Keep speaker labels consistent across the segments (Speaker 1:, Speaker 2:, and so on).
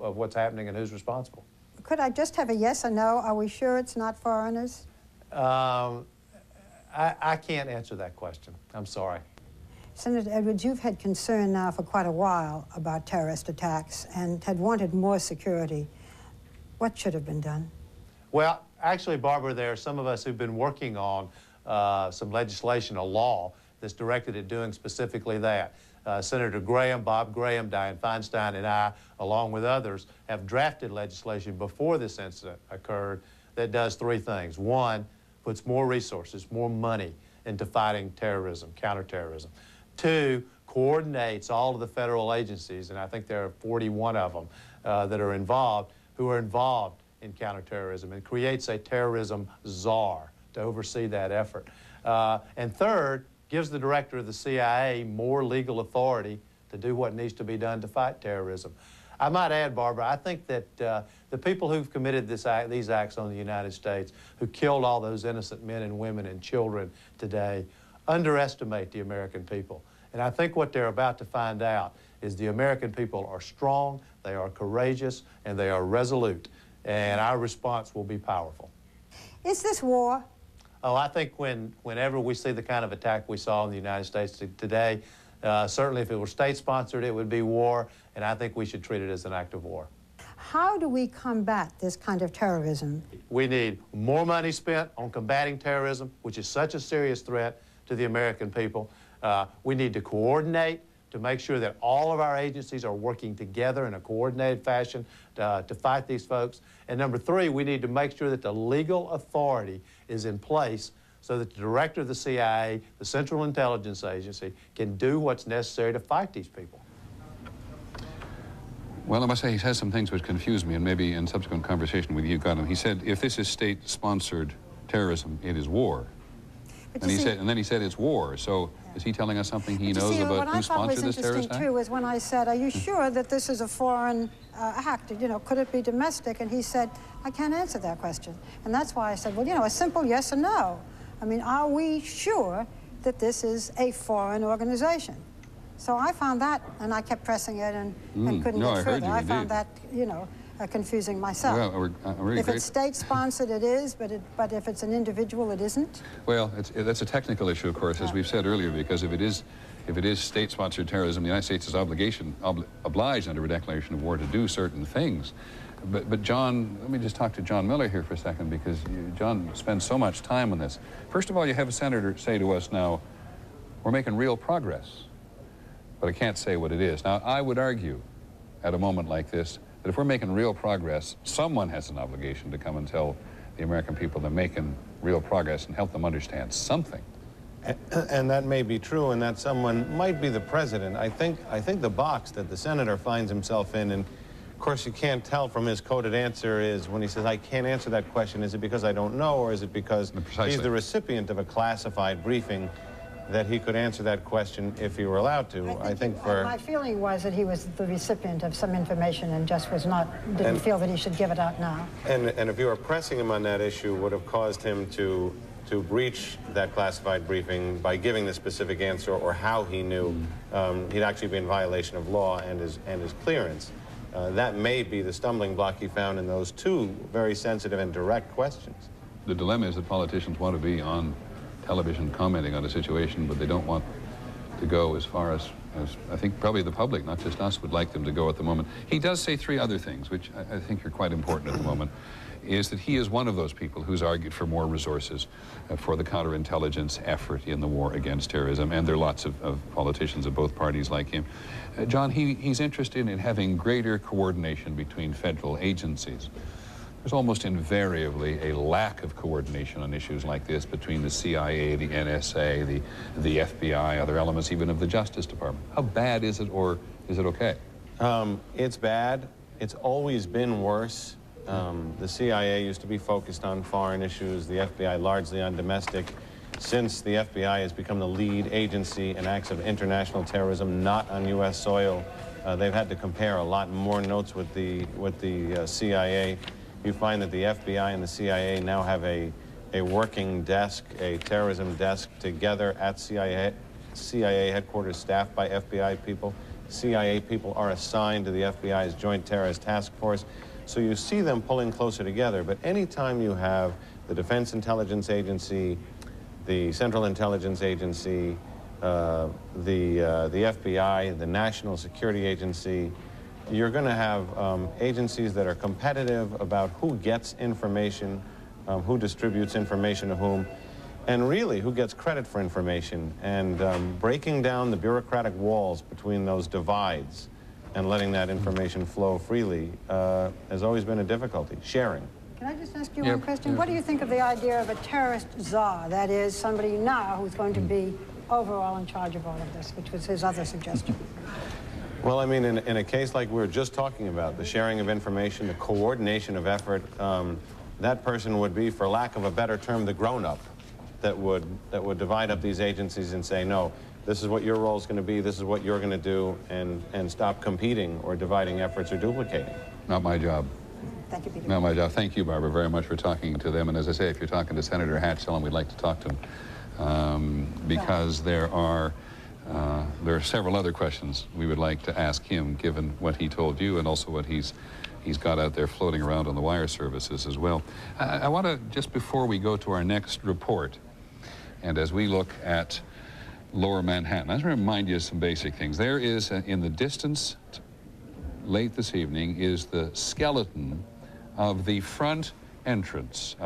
Speaker 1: of what's happening and who's responsible.
Speaker 2: Could I just have a yes or no? Are we sure it's not foreigners?
Speaker 1: I can't answer that question. I'm sorry.
Speaker 2: Senator Edwards, you've had concern now for quite a while about terrorist attacks and had wanted more security. What should have been done?
Speaker 1: Well, actually, Barbara, there are some of us who've been working on some legislation, a law, that's directed at doing specifically that. Senator Graham, Bob Graham, Dianne Feinstein, and I, along with others, have drafted legislation before this incident occurred that does three things. One, puts more resources, more money into fighting terrorism, counterterrorism. Two, coordinates all of the federal agencies, and I think there are 41 of them that are involved, who are involved in counterterrorism, and creates a terrorism czar to oversee that effort. And third, gives the director of the CIA more legal authority to do what needs to be done to fight terrorism. I might add, Barbara, I think that the people who've committed these acts on the United States, who killed all those innocent men and women and children today, underestimate the American people. And I think what they're about to find out is the American people are strong, they are courageous, and they are resolute. And our response will be powerful.
Speaker 2: Is this war?
Speaker 1: Oh, I think whenever we see the kind of attack we saw in the United States today, certainly if it were state-sponsored, it would be war, and I think we should treat it as an act of war.
Speaker 2: How do we combat this kind of terrorism?
Speaker 1: We need more money spent on combating terrorism, which is such a serious threat to the American people. We need to coordinate to make sure that all of our agencies are working together in a coordinated fashion to fight these folks. And number three, we need to make sure that the legal authority is in place so that the director of the CIA, the Central Intelligence Agency, can do what's necessary to fight these people.
Speaker 3: Well, I must say he says some things which confuse me, and maybe in subsequent conversation with you got him. He said, if this is state-sponsored terrorism, it is war. And then he said it's war. So is he telling us something he knows about who sponsored this terrorist act?
Speaker 2: What I thought was interesting, too, was when I said, are you sure that this is a foreign act? You know, could it be domestic? And he said, I can't answer that question. And that's why I said, well, you know, a simple yes or no. I mean, are we sure that this is a foreign organization? So I found that, and I kept pressing it and couldn't get further. I found that, you know, confusing myself.
Speaker 3: Well, really
Speaker 2: if it's state-sponsored, it is, but if it's an individual, it isn't?
Speaker 3: Well, that's a technical issue, of course, as we've said earlier, because if it is state-sponsored terrorism, the United States is obliged under a declaration of war to do certain things. But John, let me just talk to John Miller here for a second, because John spends so much time on this. First of all, you have a senator say to us now, we're making real progress, but I can't say what it is. Now, I would argue at a moment like this that if we're making real progress, someone has an obligation to come and tell the American people they're making real progress and help them understand something.
Speaker 4: And that may be true, and that someone might be the president. I think the box that the senator finds himself in, and of course you can't tell from his coded answer, is when he says, I can't answer that question, is it because I don't know, or is it because he's the recipient of a classified briefing that he could answer that question if he were allowed to?
Speaker 2: I think my feeling was that he was the recipient of some information and just didn't feel that he should give it out now.
Speaker 4: And if you were pressing him on that issue, would have caused him to breach that classified briefing by giving the specific answer or how he knew he'd actually be in violation of law and his clearance. That may be the stumbling block he found in those two very sensitive and direct questions.
Speaker 3: The dilemma is that politicians want to be on television commenting on a situation, but they don't want to go as far as I think probably the public, not just us, would like them to go at the moment. He does say three other things, which I think are quite important at the moment, is that he is one of those people who's argued for more resources for the counterintelligence effort in the war against terrorism, and there are lots of politicians of both parties like him. John, he's interested in having greater coordination between federal agencies. There's almost invariably a lack of coordination on issues like this between the CIA, the NSA, the FBI, other elements even of the Justice Department. How bad is it, or is it okay?
Speaker 4: It's bad. It's always been worse. The CIA used to be focused on foreign issues, the FBI largely on domestic. Since the FBI has become the lead agency in acts of international terrorism not on U.S. soil, they've had to compare a lot more notes with the CIA. You find that the FBI and the CIA now have a working desk, a terrorism desk together at CIA headquarters staffed by FBI people. CIA people are assigned to the FBI's Joint Terrorist Task Force. So you see them pulling closer together. But anytime you have the Defense Intelligence Agency, the Central Intelligence Agency, the FBI, the National Security Agency, you're going to have agencies that are competitive about who gets information, who distributes information to whom, and really who gets credit for information. And breaking down the bureaucratic walls between those divides and letting that information flow freely has always been a difficulty. Sharing.
Speaker 2: Can I just ask you one question? What do you think of the idea of a terrorist czar? That is, somebody now who's going to be overall in charge of all of this, which was his other suggestion.
Speaker 4: Well, I mean, in a case like we were just talking about, the sharing of information, the coordination of effort, that person would be, for lack of a better term, the grown-up that would divide up these agencies and say, no, this is what your role is going to be, this is what you're going to do, and stop competing or dividing efforts or duplicating.
Speaker 3: Not my job.
Speaker 2: Thank you, Peter.
Speaker 3: Not my job. Thank you, Barbara, very much for talking to them. And as I say, if you're talking to Senator Hatch, tell him we'd like to talk to him, because there are several other questions we would like to ask him, given what he told you and also what he's got out there floating around on the wire services as well. I want to, just before we go to our next report, and as we look at Lower Manhattan, I just want to remind you of some basic things. There is, in the distance late this evening, is the skeleton of the front entrance,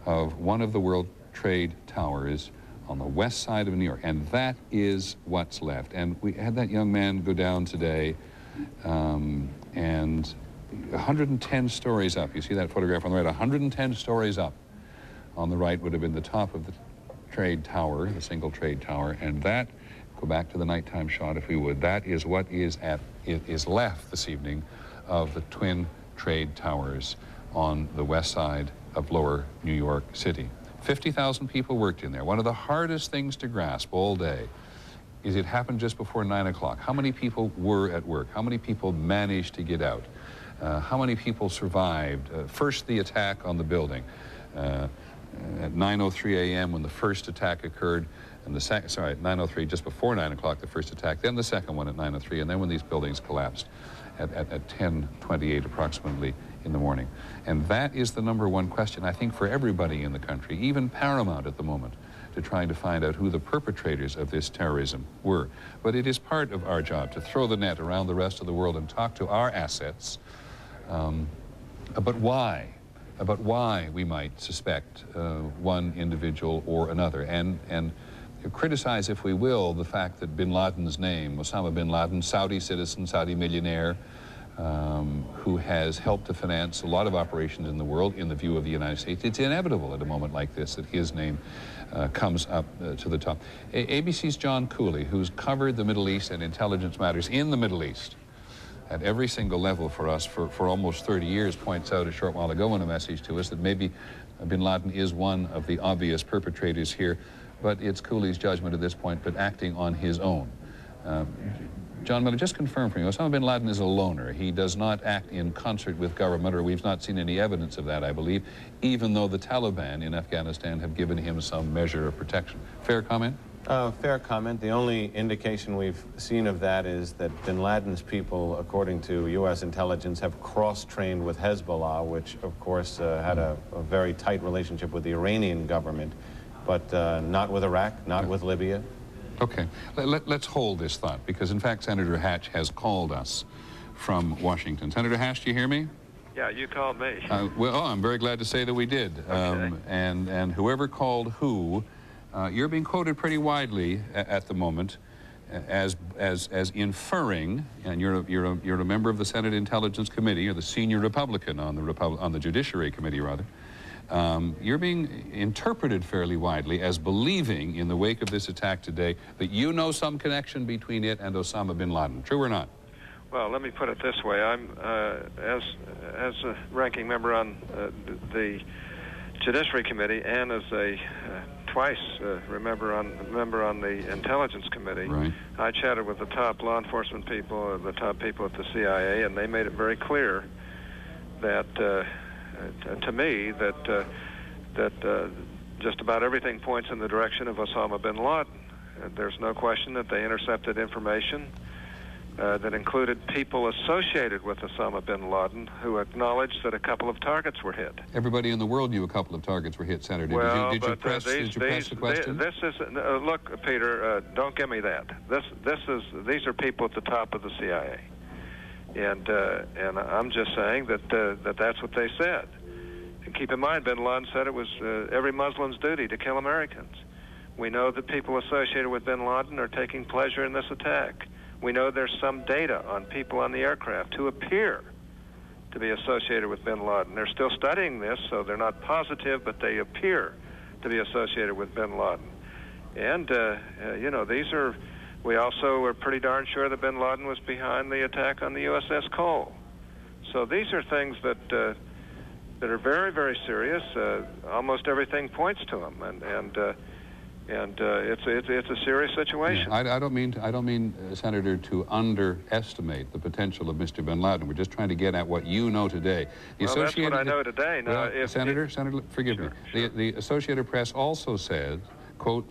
Speaker 3: of one of the World Trade Towers on the west side of New York, and that is what's left. And we had that young man go down today, and 110 stories up. You see that photograph on the right? 110 stories up on the right would have been the top of the trade tower, the single trade tower, and that, go back to the nighttime shot if we would, that is what is left this evening of the twin trade towers on the west side of Lower New York City. 50,000 people worked in there. One of the hardest things to grasp all day is it happened just before 9 o'clock. How many people were at work? How many people managed to get out? How many people survived? First, the attack on the building. At 9:03 a.m. when the first attack occurred, and the second, sorry, at 9:03, just before 9 o'clock, the first attack, then the second one at 9:03, and then when these buildings collapsed at 10:28 approximately in the morning. And that is the number one question, I think, for everybody in the country, even paramount at the moment, to trying to find out who the perpetrators of this terrorism were. But it is part of our job to throw the net around the rest of the world and talk to our assets about why we might suspect one individual or another, and criticize, if we will, the fact that bin Laden's name, Osama bin Laden, Saudi citizen, Saudi millionaire, who has helped to finance a lot of operations in the world in the view of the United States. It's inevitable at a moment like this that his name comes up to the top. ABC's John Cooley, who's covered the Middle East and intelligence matters in the Middle East at every single level for us for almost 30 years, points out a short while ago in a message to us that maybe bin Laden is one of the obvious perpetrators here, but it's Cooley's judgment at this point, but acting on his own. John Miller, just confirm for you, Osama bin Laden is a loner. He does not act in concert with government, or we've not seen any evidence of that, I believe, even though the Taliban in Afghanistan have given him some measure of protection. Fair comment?
Speaker 4: Fair comment. The only indication we've seen of that is that bin Laden's people, according to U.S. intelligence, have cross-trained with Hezbollah, which, of course, had a very tight relationship with the Iranian government, but not with Iraq, not with Libya.
Speaker 3: Okay. Let's hold this thought, because, in fact, Senator Hatch has called us from Washington. Senator Hatch, do you hear me?
Speaker 5: Yeah, you called me.
Speaker 3: Well, I'm very glad to say that we did.
Speaker 5: Okay.
Speaker 3: And whoever called who, you're being quoted pretty widely at the moment as inferring, and you're a member of the Senate Intelligence Committee, or the senior Republican on the Judiciary Committee, rather. You're being interpreted fairly widely as believing, in the wake of this attack today, that you know some connection between it and Osama bin Laden. True or not?
Speaker 5: Well, let me put it this way. I'm, as a ranking member on the Judiciary Committee, and as a twice member on the Intelligence Committee,
Speaker 3: right. I
Speaker 5: chatted with the top law enforcement people, the top people at the CIA, and they made it very clear that, to me, that just about everything points in the direction of Osama bin Laden. there's no question that they intercepted information that included people associated with Osama bin Laden who acknowledged that a couple of targets were hit.
Speaker 3: Everybody in the world knew a couple of targets were hit, Senator.
Speaker 5: Well,
Speaker 3: did you press the question?
Speaker 5: This is look, Peter. Don't give me that. These are people at the top of the CIA, and I'm just saying that that's what they said. And keep in mind, bin Laden said it was every Muslim's duty to kill Americans. We know that people associated with bin Laden are taking pleasure in this attack. We know there's some data on people on the aircraft who appear to be associated with bin Laden. They're still studying this, so they're not positive, but they appear to be associated with bin Laden. And, you know, we also are pretty darn sure that bin Laden was behind the attack on the USS Cole. So these are things that are very, very serious. Almost everything points to them, and it's a serious situation.
Speaker 3: Yeah, I don't mean, Senator, to underestimate the potential of Mr. bin Laden. We're just trying to get at what you know today.
Speaker 5: Well, that's what I know today. Now,
Speaker 3: well, Senator, forgive me.
Speaker 5: Sure.
Speaker 3: The Associated Press also said, quote,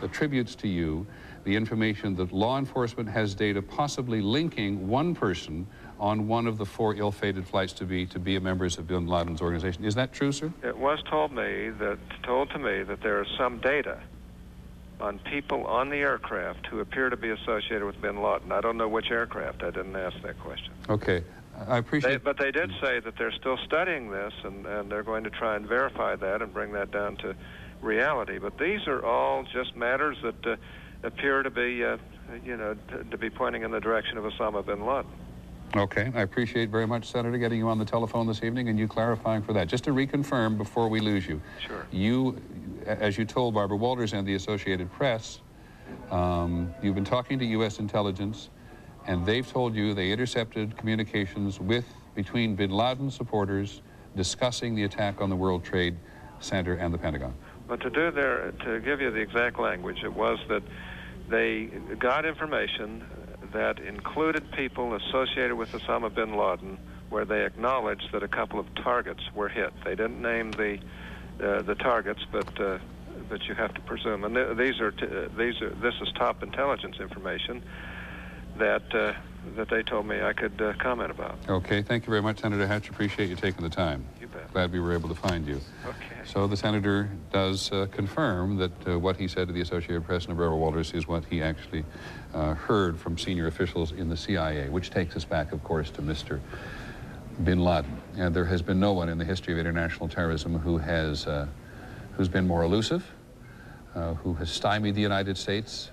Speaker 3: attributes to you the information that law enforcement has data possibly linking one person on one of the 4 ill-fated flights to be members of bin Laden's organization. Is that true, sir?
Speaker 5: It was told to me that there is some data on people on the aircraft who appear to be associated with bin Laden. I don't know which aircraft. I didn't ask that question.
Speaker 3: Okay. I appreciate...
Speaker 5: But they did say that they're still studying this, and they're going to try and verify that and bring that down to reality. But these are all just matters that appear to be, you know, to be pointing in the direction of Osama bin Laden.
Speaker 3: Okay. I appreciate very much, Senator, getting you on the telephone this evening and you clarifying for that. Just to reconfirm before we lose you.
Speaker 5: Sure.
Speaker 3: You, as you told Barbara Walters and the Associated Press, you've been talking to U.S. intelligence, and they've told you they intercepted communications between bin Laden supporters discussing the attack on the World Trade Center and the Pentagon.
Speaker 5: But to give you the exact language, it was that they got information that included people associated with Osama bin Laden, where they acknowledged that a couple of targets were hit. They didn't name the targets, but you have to presume. And this is top intelligence information that they told me I could comment about.
Speaker 3: Okay, thank you very much, Senator Hatch. Appreciate you taking the time.
Speaker 5: You bet.
Speaker 3: Glad we were able to find you.
Speaker 5: Okay.
Speaker 3: So the senator does confirm that what he said to the Associated Press and Barbara Walters is what he actually heard from senior officials in the CIA, which takes us back, of course, to Mr. bin Laden. And there has been no one in the history of international terrorism who's been more elusive, who has stymied the United States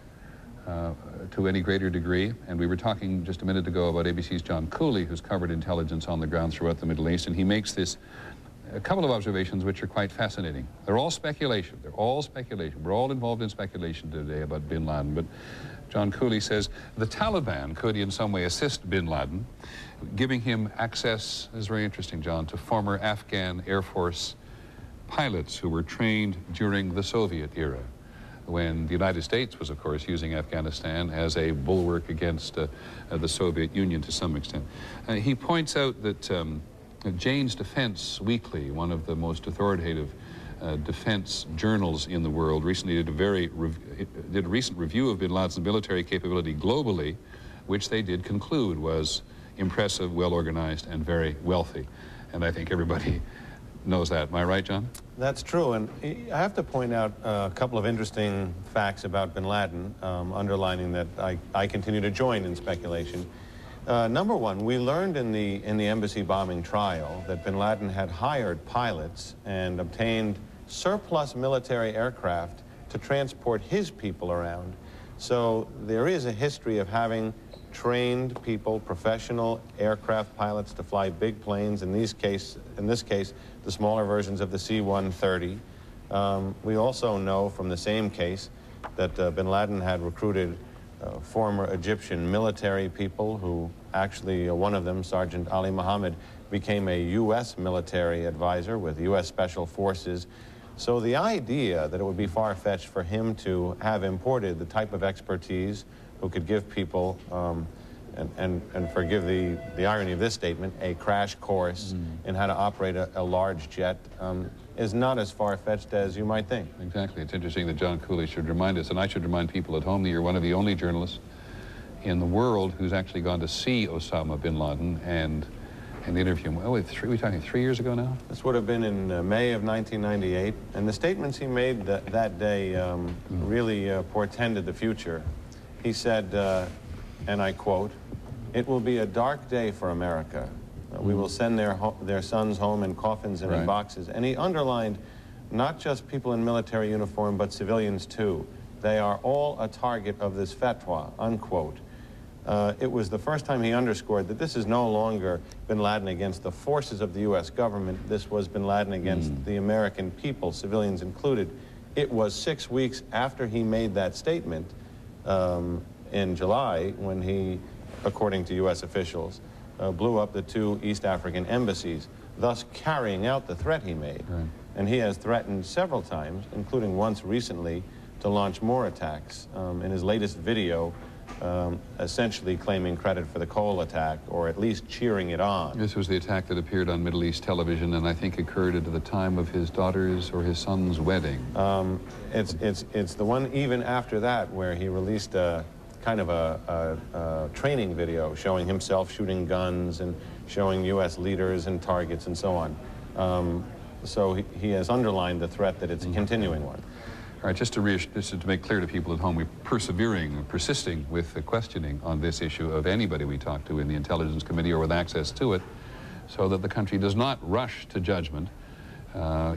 Speaker 3: to any greater degree. And we were talking just a minute ago about ABC's John Cooley, who's covered intelligence on the ground throughout the Middle East, and he makes a couple of observations which are quite fascinating. They're all speculation. They're all speculation. We're all involved in speculation today about bin Laden. But John Cooley says the Taliban could in some way assist bin Laden, giving him access, this is very interesting, John, to former Afghan Air Force pilots who were trained during the Soviet era, when the United States was, of course, using Afghanistan as a bulwark against the Soviet Union to some extent. He points out that Jane's Defense Weekly, one of the most authoritative defense journals in the world, recently did a recent review of bin Laden's military capability globally, which they did conclude was impressive, well-organized, and very wealthy. And I think everybody knows that. Am I right, John?
Speaker 4: That's true, and I have to point out a couple of interesting facts about bin Laden, underlining that I continue to join in speculation. Number one, we learned in the embassy bombing trial that bin Laden had hired pilots and obtained surplus military aircraft to transport his people around. So there is a history of having trained people, professional aircraft pilots to fly big planes, in this case, the smaller versions of the C-130. We also know from the same case that bin Laden had recruited former Egyptian military people who actually, one of them, Sergeant Ali Mohammed, became a U.S. military advisor with U.S. Special Forces. So the idea that it would be far-fetched for him to have imported the type of expertise who could give people and forgive the irony of this statement, a crash course in how to operate a large jet is not as far-fetched as you might think.
Speaker 3: Exactly. It's interesting that John Cooley should remind us, and I should remind people at home, that you're one of the only journalists in the world who's actually gone to see Osama bin Laden and interview him. Oh, we're talking 3 years ago now?
Speaker 4: This would have been in May of 1998, and the statements he made that day really portended the future. He said, and I quote, "It will be a dark day for America. We will send their sons home in coffins and in boxes." And he underlined not just people in military uniform, but civilians too. They are all a target of this fatwa, unquote. It was the first time he underscored that this is no longer bin Laden against the forces of the U.S. government. This was bin Laden against the American people, civilians included. It was 6 weeks after he made that statement in July when he, according to U.S. officials, blew up the 2 East African embassies, thus carrying out the threat he made. Right. And he has threatened several times, including once recently, to launch more attacks. In his latest video, essentially claiming credit for the Cole attack, or at least cheering it on.
Speaker 3: This was the attack that appeared on Middle East television, and I think occurred at the time of his daughter's or his son's wedding.
Speaker 4: It's the one even after that where he released a kind of a training video showing himself shooting guns and showing U.S. leaders and targets and so on. So he has underlined the threat that it's a continuing one.
Speaker 3: All right, just to make clear to people at home, we're persisting with the questioning on this issue of anybody we talk to in the Intelligence Committee or with access to it, so that the country does not rush to judgment,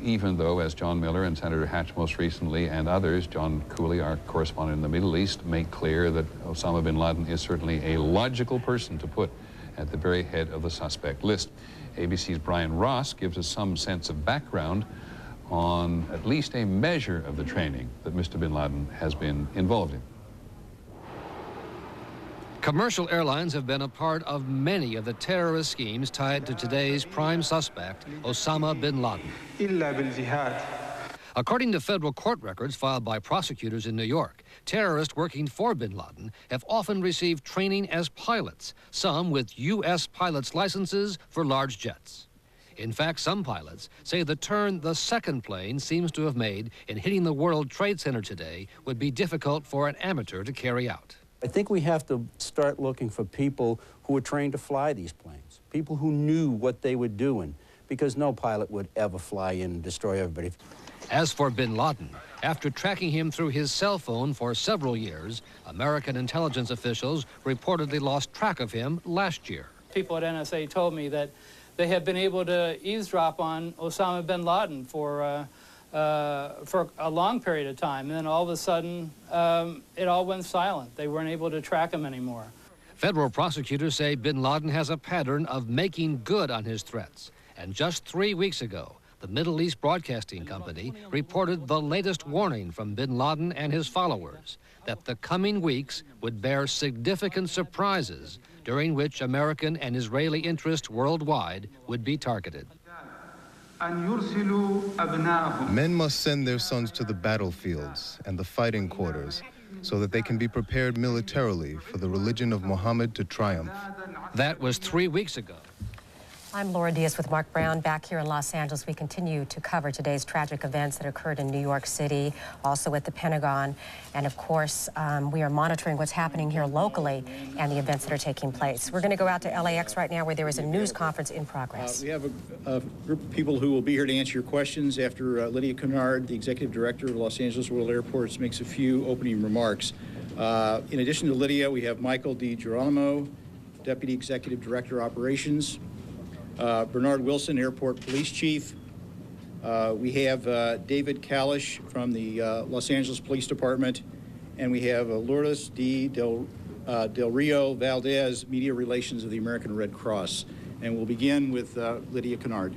Speaker 3: even though, as John Miller and Senator Hatch most recently and others, John Cooley, our correspondent in the Middle East, make clear that Osama bin Laden is certainly a logical person to put at the very head of the suspect list. ABC's Brian Ross gives us some sense of background on at least a measure of the training that Mr. bin Laden has been involved in.
Speaker 6: Commercial airlines have been a part of many of the terrorist schemes tied to today's prime suspect, Osama bin Laden. According to federal court records filed by prosecutors in New York, terrorists working for bin Laden have often received training as pilots, some with U.S. pilots' licenses for large jets. In fact, some pilots say the turn the second plane seems to have made in hitting the World Trade Center today would be difficult for an amateur to carry out.
Speaker 7: I think we have to start looking for people who were trained to fly these planes, people who knew what they were doing, because no pilot would ever fly in and destroy everybody.
Speaker 6: As for bin Laden, after tracking him through his cell phone for several years, American intelligence officials reportedly lost track of him last year.
Speaker 8: People at NSA told me that they had been able to eavesdrop on Osama bin Laden for a long period of time, and then all of a sudden, it all went silent. They weren't able to track him anymore.
Speaker 6: Federal prosecutors say bin Laden has a pattern of making good on his threats, and just 3 weeks ago, the Middle East Broadcasting Company reported the latest warning from bin Laden and his followers that the coming weeks would bear significant surprises during which American and Israeli interests worldwide would be targeted.
Speaker 9: Men must send their sons to the battlefields and the fighting quarters so that they can be prepared militarily for the religion of Muhammad to triumph.
Speaker 6: That was 3 weeks ago.
Speaker 10: I'm Laura Diaz with Mark Brown back here in Los Angeles. We continue to cover today's tragic events that occurred in New York City, also at the Pentagon. And of course, we are monitoring what's happening here locally and the events that are taking place. We're going to go out to LAX right now where there is a news conference in progress.
Speaker 11: We have a group of people who will be here to answer your questions after Lydia Kennard, the Executive Director of Los Angeles World Airports, makes a few opening remarks. In addition to Lydia, we have Michael DiGirolamo, Deputy Executive Director Operations, Bernard Wilson, Airport Police Chief. We have David Kalish from the Los Angeles Police Department, and we have Lourdes Del Rio Valdez, Media Relations of the American Red Cross. And we'll begin with Lydia Kennard.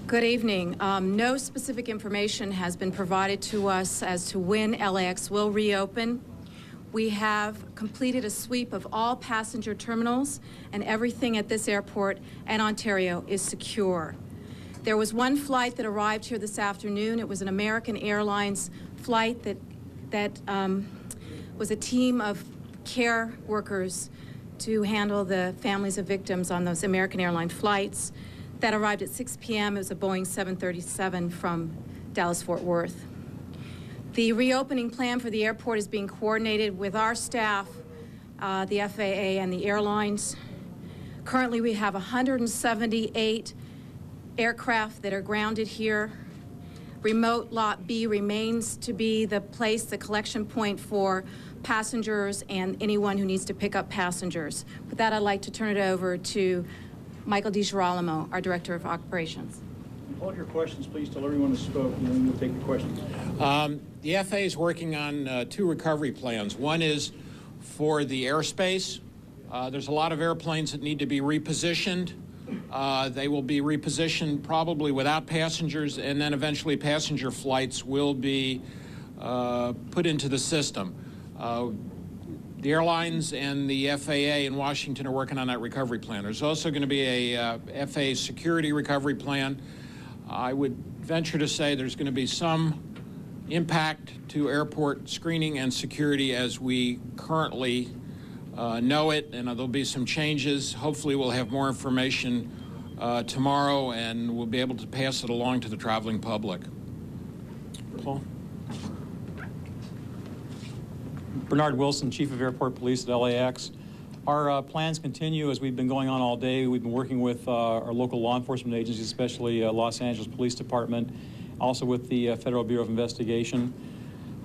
Speaker 12: Good evening. No specific information has been provided to us as to when LAX will reopen. We have completed a sweep of all passenger terminals, and everything at this airport and Ontario is secure. There was one flight that arrived here this afternoon. It was an American Airlines flight that was a team of care workers to handle the families of victims on those American Airlines flights. That arrived at 6 p.m. It was a Boeing 737 from Dallas-Fort Worth. The reopening plan for the airport is being coordinated with our staff, the FAA and the airlines. Currently, we have 178 aircraft that are grounded here. Remote Lot B remains to be the place, the collection point for passengers and anyone who needs to pick up passengers. With that, I'd like to turn it over to Michael DiGirolamo, our Director of Operations.
Speaker 11: Hold your questions, please, till everyone has spoken, and then we'll take your questions.
Speaker 13: The FAA is working on 2 recovery plans. One is for the airspace. There's a lot of airplanes that need to be repositioned. They will be repositioned probably without passengers, and then eventually passenger flights will be put into the system. The airlines and the FAA in Washington are working on that recovery plan. There's also going to be a FAA security recovery plan. I would venture to say there's going to be some impact to airport screening and security as we currently know it, and there'll be some changes. Hopefully we'll have more information tomorrow, and we'll be able to pass it along to the traveling public. Paul?
Speaker 14: Bernard Wilson, Chief of Airport Police at LAX. Our plans continue as we've been going on all day. We've been working with our local law enforcement agencies, especially Los Angeles Police Department, also with the Federal Bureau of Investigation.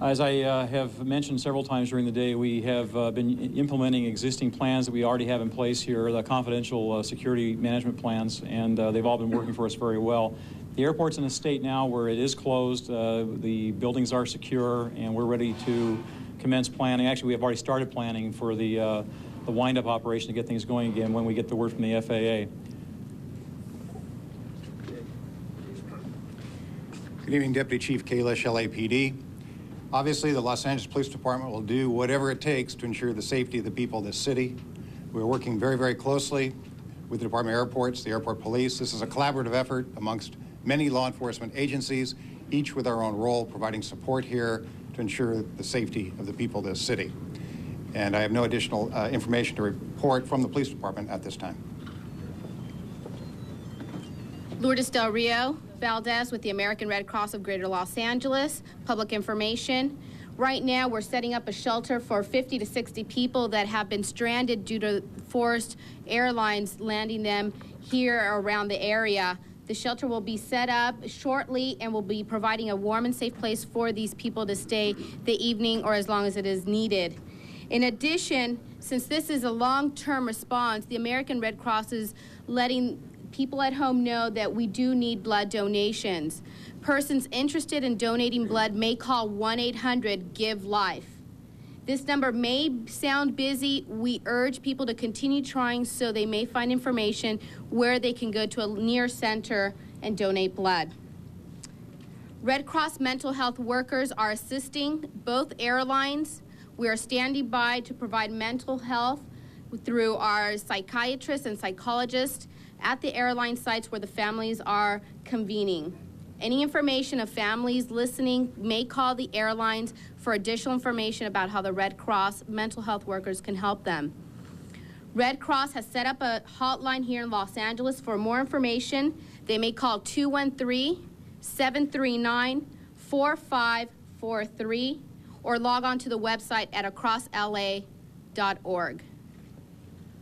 Speaker 14: As I have mentioned several times during the day, we have been implementing existing plans that we already have in place here, the confidential security management plans, and they've all been working for us very well. The airport's in a state now where it is closed, the buildings are secure, and we're ready to commence planning. Actually, we have already started planning for the wind-up operation to get things going again when we get the word from the FAA.
Speaker 15: Good evening, Deputy Chief Kalish, LAPD. Obviously, the Los Angeles Police Department will do whatever it takes to ensure the safety of the people of this city. We're working very, very closely with the Department of Airports, the Airport Police. This is a collaborative effort amongst many law enforcement agencies, each with our own role, providing support here to ensure the safety of the people of this city. And I have no additional information to report from the police department at this time.
Speaker 16: Lourdes Del Rio Valdez with the American Red Cross of Greater Los Angeles, public information. Right now, we're setting up a shelter for 50 to 60 people that have been stranded due to forced airlines landing them here around the area. The shelter will be set up shortly and will be providing a warm and safe place for these people to stay the evening or as long as it is needed. In addition, since this is a long-term response, the American Red Cross is letting people at home know that we do need blood donations. Persons interested in donating blood may call 1-800-GIVE-LIFE. This number may sound busy. We urge people to continue trying so they may find information where they can go to a near center and donate blood. Red Cross mental health workers are assisting both airlines. We are standing by to provide mental health through our psychiatrists and psychologists at the airline sites where the families are convening. Any information of families listening may call the airlines for additional information about how the Red Cross mental health workers can help them. Red Cross has set up a hotline here in Los Angeles. For more information, they may call 213-739-4543 or log on to the website at acrossla.org.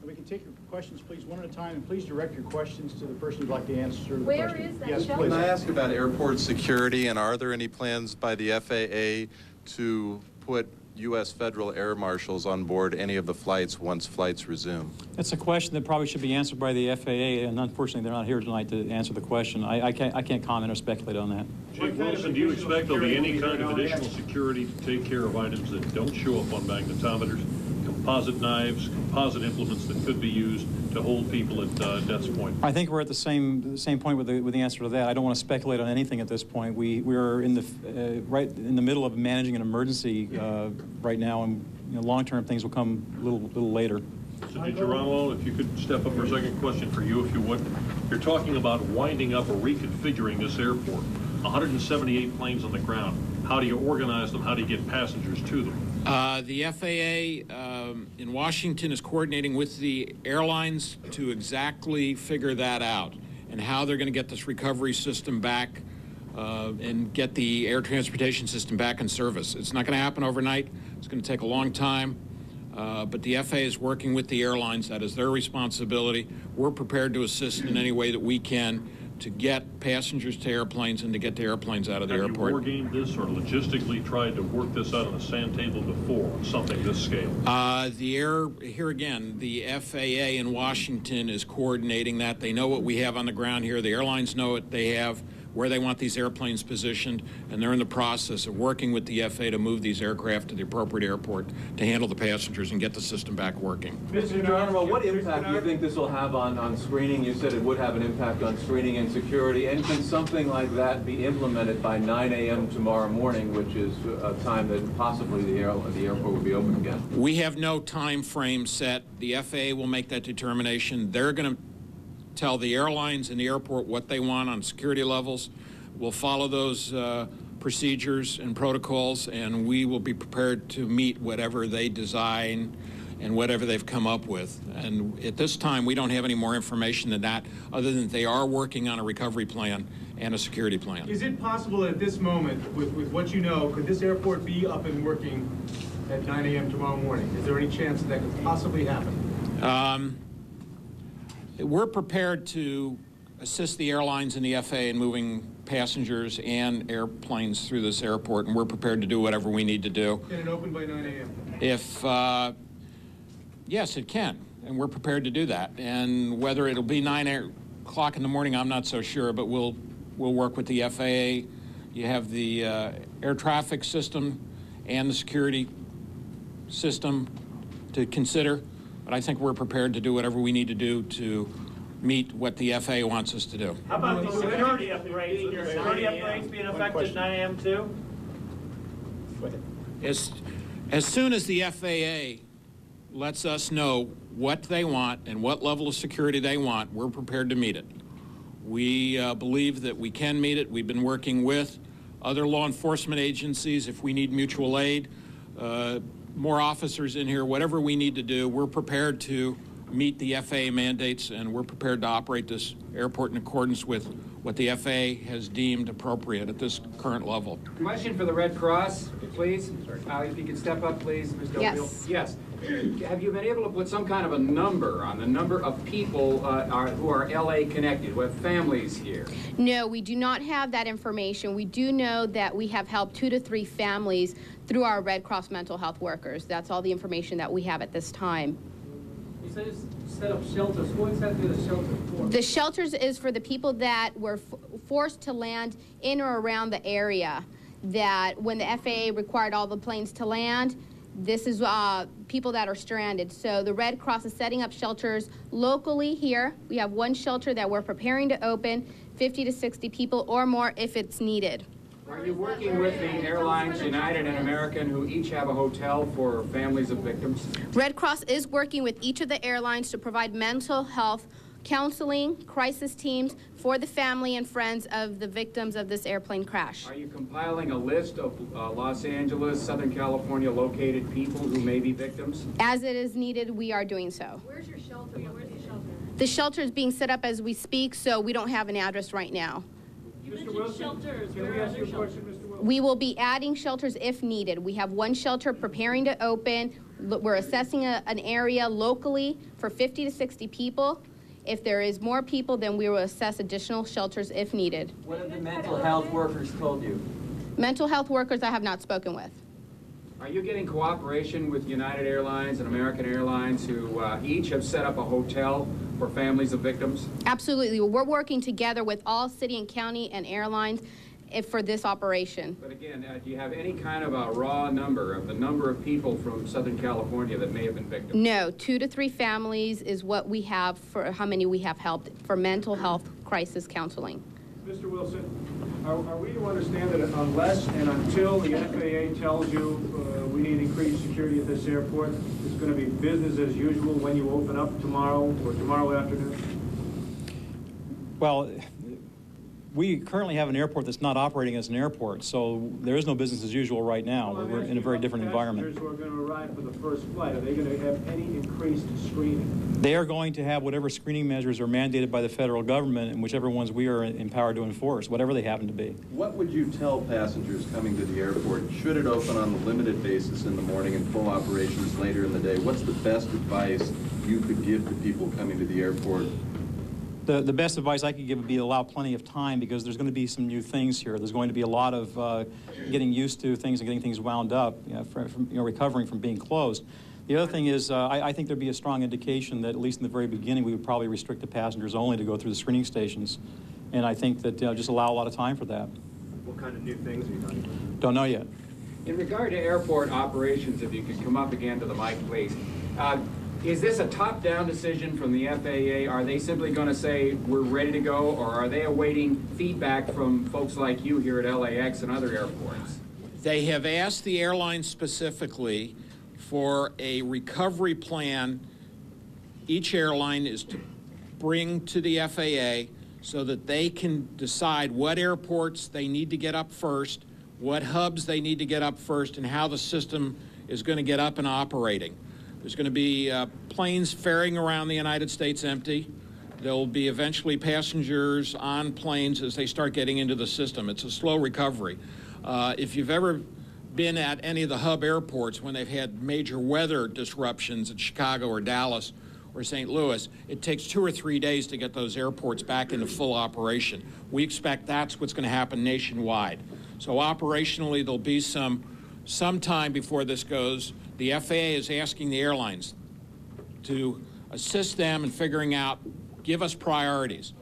Speaker 11: We can take your questions, please, one at a time, and please direct your questions to the person you'd like to answer the
Speaker 16: Where
Speaker 11: question.
Speaker 16: is that
Speaker 11: Yes,
Speaker 16: shelter?
Speaker 11: please.
Speaker 17: Can I ask about airport security, and are there any plans by the FAA to put U.S. federal air marshals on board any of the flights once flights resume?
Speaker 14: That's a question that probably should be answered by the FAA, and unfortunately they're not here tonight to answer the question. I can't comment or speculate on that.
Speaker 18: Chief Wilson, do you expect there'll be any kind of additional security to take care of items that don't show up on magnetometers, composite knives, composite implements that could be used to hold people at death's point?
Speaker 14: I think we're at the same point with the answer to that. I don't want to speculate on anything at this point. We're in the right in the middle of managing an emergency right now, and long-term things will come a little later.
Speaker 18: So, DiGirolamo, if you could step up for a second, question for you, if you would. You're talking about winding up or reconfiguring this airport. 178 planes on the ground. How do you organize them? How do you get passengers to them?
Speaker 13: The FAA in Washington is coordinating with the airlines to exactly figure that out and how they're going to get this recovery system back and get the air transportation system back in service. It's not going to happen overnight. It's going to take a long time. But the FAA is working with the airlines. That is their responsibility. We're prepared to assist in any way that we can to get passengers to airplanes and to get the airplanes out of the airport.
Speaker 18: Have you war gamed this or logistically tried to work this out on a sand table before on something this scale?
Speaker 13: Here again, the FAA in Washington is coordinating that. They know what we have on the ground here. The airlines know what they have, where they want these airplanes positioned, and they're in the process of working with the FAA to move these aircraft to the appropriate airport to handle the passengers and get the system back working.
Speaker 19: Mr. General, what impact do you think this will have on screening? You said it would have an impact on screening and security, and can something like that be implemented by 9 a.m. tomorrow morning, which is a time that possibly the airport will be open again?
Speaker 13: We have no time frame set. The FAA will make that determination. They're going to tell the airlines and the airport what they want on security levels. We'll follow those procedures and protocols, and we will be prepared to meet whatever they design and whatever they've come up with. And at this time, we don't have any more information than that, other than they are working on a recovery plan and a security plan.
Speaker 20: Is it possible at this moment, with what you know, could this airport be up and working at 9 a.m. tomorrow morning? Is there any chance that could possibly happen?
Speaker 13: We're prepared to assist the airlines and the FAA in moving passengers and airplanes through this airport, and we're prepared to do whatever we need to do.
Speaker 20: Can it open by 9 a.m.?
Speaker 13: Yes, it can, and we're prepared to do that. And whether it'll be 9 o'clock in the morning, I'm not so sure, but we'll work with the FAA. You have the air traffic system and the security system to consider. But I think we're prepared to do whatever we need to do to meet what the FAA wants us to do.
Speaker 21: How about the security upgrades? Would your security upgrades be in effect at 9 a.m. too?
Speaker 13: As soon as the FAA lets us know what they want and what level of security they want, we're prepared to meet it. We believe that we can meet it. We've been working with other law enforcement agencies if we need mutual aid. More officers in here, whatever we need to do, we're prepared to meet the FAA mandates, and we're prepared to operate this airport in accordance with what the FAA has deemed appropriate at this current level.
Speaker 22: Question for the Red Cross, please. If you could step up, please, Ms. Doviel.
Speaker 16: Yes.
Speaker 22: Have you been able to put some kind of a number on the number of people who are LA connected, who have families here?
Speaker 16: No, we do not have that information. We do know that we have helped 2 to 3 families through our Red Cross mental health workers. That's all the information that we have at this time.
Speaker 22: You said set up shelters. What exactly are the shelters for?
Speaker 16: The shelters is for the people that were forced to land in or around the area, that when the FAA required all the planes to land, this is people that are stranded. So the Red Cross is setting up shelters locally here. We have one shelter that we're preparing to open, 50 to 60 people or more if it's needed.
Speaker 22: Are you working with the airlines, United and American, who each have a hotel for families of victims?
Speaker 16: Red Cross is working with each of the airlines to provide mental health counseling, crisis teams for the family and friends of the victims of this airplane crash.
Speaker 22: Are you compiling a list of Los Angeles, Southern California located people who may be victims?
Speaker 16: As it is needed, we are doing so.
Speaker 23: Where's your shelter? Where's the shelter?
Speaker 16: The shelter is being set up as we speak, so we don't have an address right now.
Speaker 23: You mentioned shelters. Where are other shelters?
Speaker 16: We will be adding shelters if needed. We have one shelter preparing to open. We're assessing an area locally for 50 to 60 people. If there is more people, then we will assess additional shelters if needed.
Speaker 19: What have the mental health workers told you?
Speaker 16: Mental health workers I have not spoken with.
Speaker 22: Are you getting cooperation with United Airlines and American Airlines, who each have set up a hotel for families of victims?
Speaker 16: Absolutely. We're working together with all city and county and airlines for this operation.
Speaker 22: But again, do you have any kind of a raw number of the number of people from Southern California that may have been victims?
Speaker 16: No, 2 to 3 families is what we have for how many we have helped for mental health crisis counseling.
Speaker 20: Mr. Wilson, are we to understand that unless and until the FAA tells you we need increased security at this airport, it's going to be business as usual when you open up tomorrow or tomorrow afternoon?
Speaker 14: Well, We currently have an airport that's not operating as an airport, so there is no business as usual right now. We're in a very different environment.
Speaker 20: Passengers who are going to arrive for the first flight, are they going to have any increased screening?
Speaker 14: They are going to have whatever screening measures are mandated by the federal government and whichever ones we are empowered to enforce, whatever they happen to be.
Speaker 17: What would you tell passengers coming to the airport? Should it open on a limited basis in the morning and full operations later in the day? What's the best advice you could give to people coming to the airport?
Speaker 14: The best advice I could give would be allow plenty of time, because there's going to be some new things here. There's going to be a lot of getting used to things and getting things wound up, recovering from being closed. The other thing is I think there'd be a strong indication that, at least in the very beginning, we would probably restrict the passengers only to go through the screening stations. And I think that just allow a lot of time for that.
Speaker 20: What kind of new things are you talking about?
Speaker 14: Don't know yet.
Speaker 22: In regard to airport operations, if you could come up again to the mic, please. Is this a top-down decision from the FAA? Are they simply going to say, we're ready to go, or are they awaiting feedback from folks like you here at LAX and other airports?
Speaker 13: They have asked the airlines specifically for a recovery plan each airline is to bring to the FAA so that they can decide what airports they need to get up first, what hubs they need to get up first, and how the system is going to get up and operating. There's going to be planes ferrying around the United States empty. There will be eventually passengers on planes as they start getting into the system. It's a slow recovery. If you've ever been at any of the hub airports when they've had major weather disruptions at Chicago or Dallas or St. Louis, it takes 2 or 3 days to get those airports back into full operation. We expect that's what's going to happen nationwide. So operationally, there'll be some time before this goes. The FAA is asking the airlines to assist them in figuring out, give us priorities.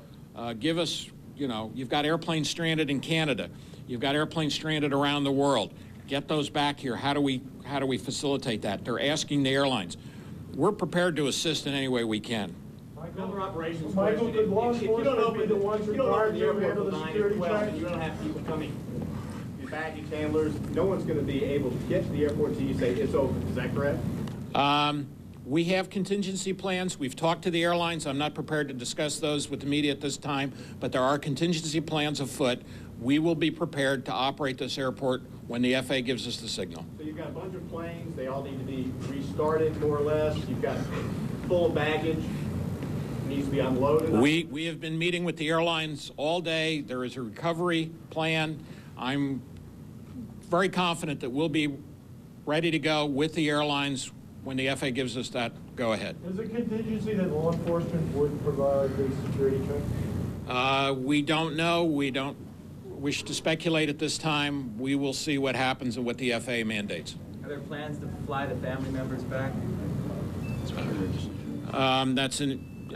Speaker 13: Give us, you've got airplanes stranded in Canada. You've got airplanes stranded around the world. Get those back here. How do we facilitate that? They're asking the airlines. We're prepared to assist in any way we can.
Speaker 21: Another operations
Speaker 20: Michael,
Speaker 21: question.
Speaker 20: could law
Speaker 21: If you don't
Speaker 20: enforcement
Speaker 21: open
Speaker 20: be the ones required to handle the security check?
Speaker 21: You don't have people coming. Your baggage handlers, no one's going to be able to get to the airport until you say it's open. Is that correct?
Speaker 13: We have contingency plans. We've talked to the airlines. I'm not prepared to discuss those with the media at this time, but there are contingency plans afoot. We will be prepared to operate this airport when the FAA gives us the signal.
Speaker 21: So you've got a bunch of planes. They all need to be restarted, more or less. You've got full of baggage. It needs to be unloaded.
Speaker 13: We have been meeting with the airlines all day. There is a recovery plan. I'm very confident that we'll be ready to go with the airlines when the FAA gives us that go-ahead.
Speaker 20: Is it contingency that law enforcement would provide the security check?
Speaker 13: We don't know. We don't wish to speculate at this time. We will see what happens and what the FAA mandates.
Speaker 1: Are there plans to fly the family members back?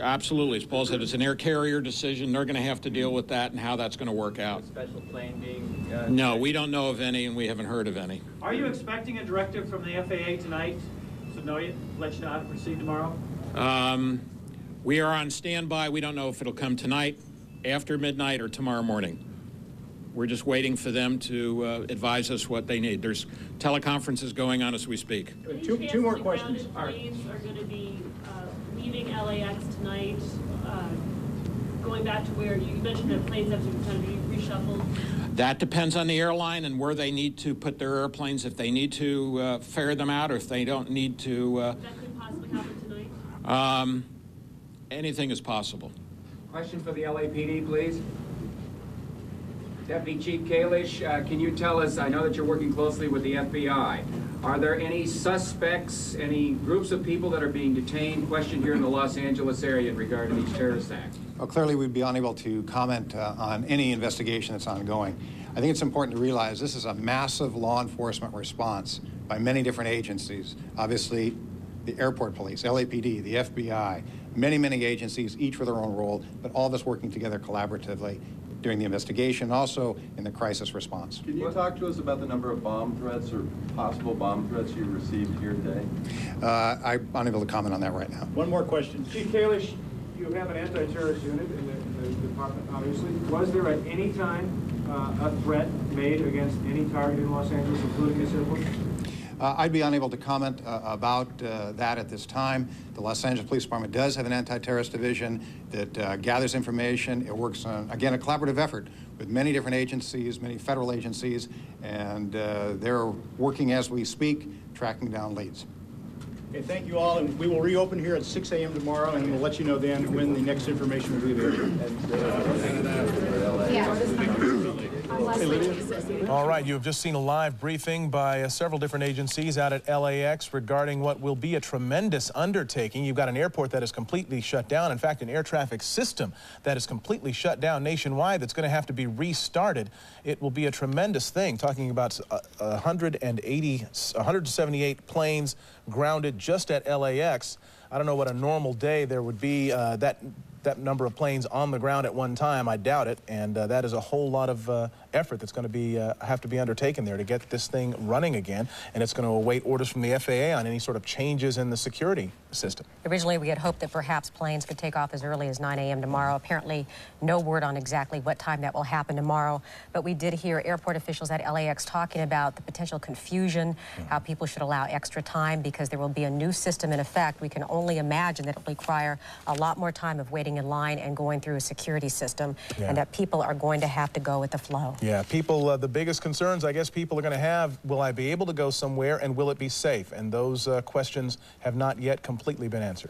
Speaker 13: Absolutely. As Paul said, it's an air carrier decision. They're going to have to deal with that and how that's going to work out.
Speaker 1: A special plane being...
Speaker 13: No, we don't know of any, and we haven't heard of any.
Speaker 21: Are you expecting a directive from the FAA tonight to let you know how to proceed tomorrow?
Speaker 13: We are on standby. We don't know if it'll come tonight, after midnight, or tomorrow morning. We're just waiting for them to advise us what they need. There's teleconferences going on as we speak.
Speaker 21: Two more questions.
Speaker 23: Planes are going to be leaving LAX tonight, going back to where you mentioned that planes have to kind of be reshuffled.
Speaker 13: That depends on the airline and where they need to put their airplanes, if they need to ferry them out or if they don't need to.
Speaker 23: That could possibly happen tonight?
Speaker 13: Anything is possible.
Speaker 22: Question for the LAPD, please. Deputy Chief Kalish, can you tell us, I know that you're working closely with the FBI, are there any suspects, any groups of people that are being detained, questioned here in the Los Angeles area in regard to these terrorist acts?
Speaker 15: Well, clearly we'd be unable to comment on any investigation that's ongoing. I think it's important to realize this is a massive law enforcement response by many different agencies. Obviously, the airport police, LAPD, the FBI, many, many agencies, each with their own role, but all of us working together collaboratively during the investigation, also in the crisis response.
Speaker 17: Can you talk to us about the number of bomb threats or possible bomb threats you received here today?
Speaker 15: I'm unable to comment on that right now.
Speaker 20: One more question. Chief Kalish, you have an anti-terrorist unit in the department, obviously. Was there at any time a threat made against any target in Los Angeles, including this airport?
Speaker 15: I'd be unable to comment about that at this time. The Los Angeles Police Department does have an anti-terrorist division that gathers information. It works on, again, a collaborative effort with many different agencies, many federal agencies, and they're working as we speak, tracking down leads.
Speaker 11: Okay, thank you all, and we will reopen here at 6 a.m. tomorrow, and we'll let you know then when the next information will be there.
Speaker 2: All right, you have just seen a live briefing by several different agencies out at LAX regarding what will be a tremendous undertaking. You've got an airport that is completely shut down. In fact, an air traffic system that is completely shut down nationwide that's going to have to be restarted. It will be a tremendous thing, talking about 178 planes grounded just at LAX. I don't know what a normal day there would be that number of planes on the ground at one time. I doubt it, and that is a whole lot of effort that's going to be have to be undertaken there to get this thing running again, and it's going to await orders from the FAA on any sort of changes in the security system.
Speaker 10: Originally, we had hoped that perhaps planes could take off as early as 9 a.m. tomorrow. Apparently, no word on exactly what time that will happen tomorrow, but we did hear airport officials at LAX talking about the potential confusion, how people should allow extra time because there will be a new system in effect. We can only imagine that it will require a lot more time of waiting in line and going through a security system, and that people are going to have to go with the flow.
Speaker 2: Yeah, people, the biggest concerns I guess people are going to have, will I be able to go somewhere and will it be safe? And those questions have not yet completely been answered.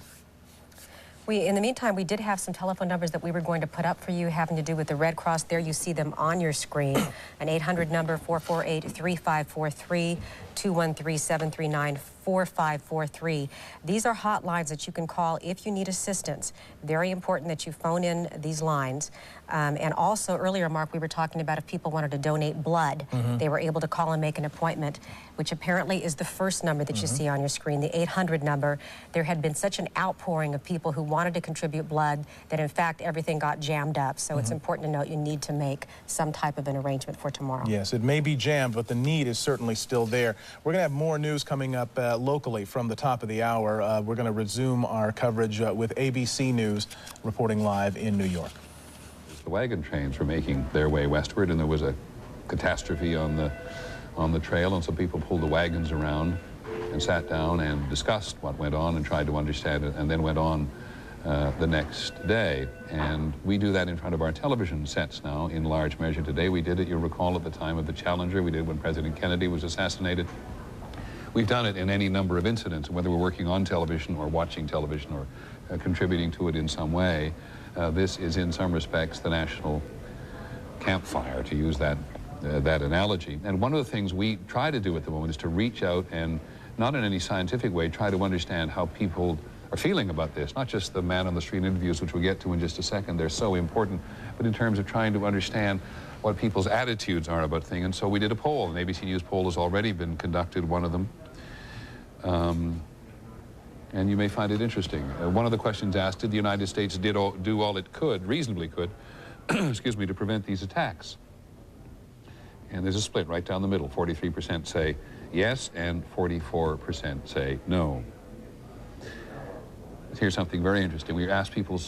Speaker 10: In the meantime, we did have some telephone numbers that we were going to put up for you having to do with the Red Cross. There you see them on your screen. An 800 number, 448-3543, 213-739-4543. These are hotlines that you can call if you need assistance. Very important that you phone in these lines. And also, earlier, Mark, we were talking about if people wanted to donate blood, they were able to call and make an appointment, which apparently is the first number that you see on your screen, the 800 number. There had been such an outpouring of people who wanted to contribute blood that, in fact, everything got jammed up. So it's important to note you need to make some type of an arrangement for tomorrow.
Speaker 2: Yes, it may be jammed, but the need is certainly still there. We're going to have more news coming up locally from the top of the hour. We're going to resume our coverage with ABC News reporting live in New York.
Speaker 3: The wagon trains were making their way westward, and there was a catastrophe on the trail, and so people pulled the wagons around and sat down and discussed what went on and tried to understand it, and then went on the next day. And we do that in front of our television sets now in large measure today. We did it, you'll recall, at the time of the Challenger. We did it when President Kennedy was assassinated. We've done it in any number of incidents, whether we're working on television or watching television or contributing to it in some way. This is, in some respects, the national campfire, to use that analogy. And one of the things we try to do at the moment is to reach out and, not in any scientific way, try to understand how people are feeling about this. Not just the man-on-the-street interviews, which we'll get to in just a second. They're so important, but in terms of trying to understand what people's attitudes are about things. And so we did a poll. An ABC News poll has already been conducted, one of them. And you may find it interesting. One of the questions asked, did the United States do all it could, reasonably could, excuse me, to prevent these attacks? And there's a split right down the middle. 43% say yes, and 44% say no. Here's something very interesting. We asked people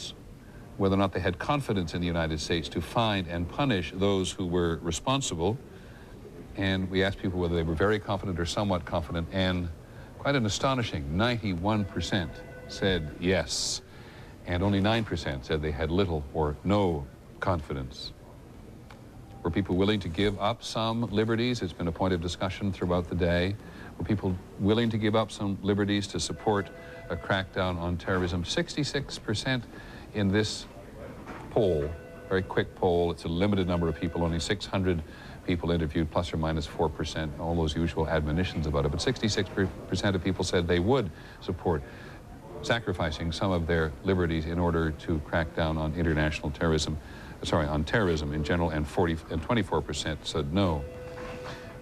Speaker 3: whether or not they had confidence in the United States to find and punish those who were responsible. And we asked people whether they were very confident or somewhat confident, and quite an astonishing 91% said yes, and only 9% said they had little or no confidence. Were people willing to give up some liberties? It's been a point of discussion throughout the day. Were people willing to give up some liberties to support a crackdown on terrorism? 66% in this poll, very quick poll. It's a limited number of people, only 600 people interviewed, plus or minus 4%, all those usual admonitions about it. But 66% of people said they would support sacrificing some of their liberties in order to crack down on international terrorism, on terrorism in general, and 24% said no.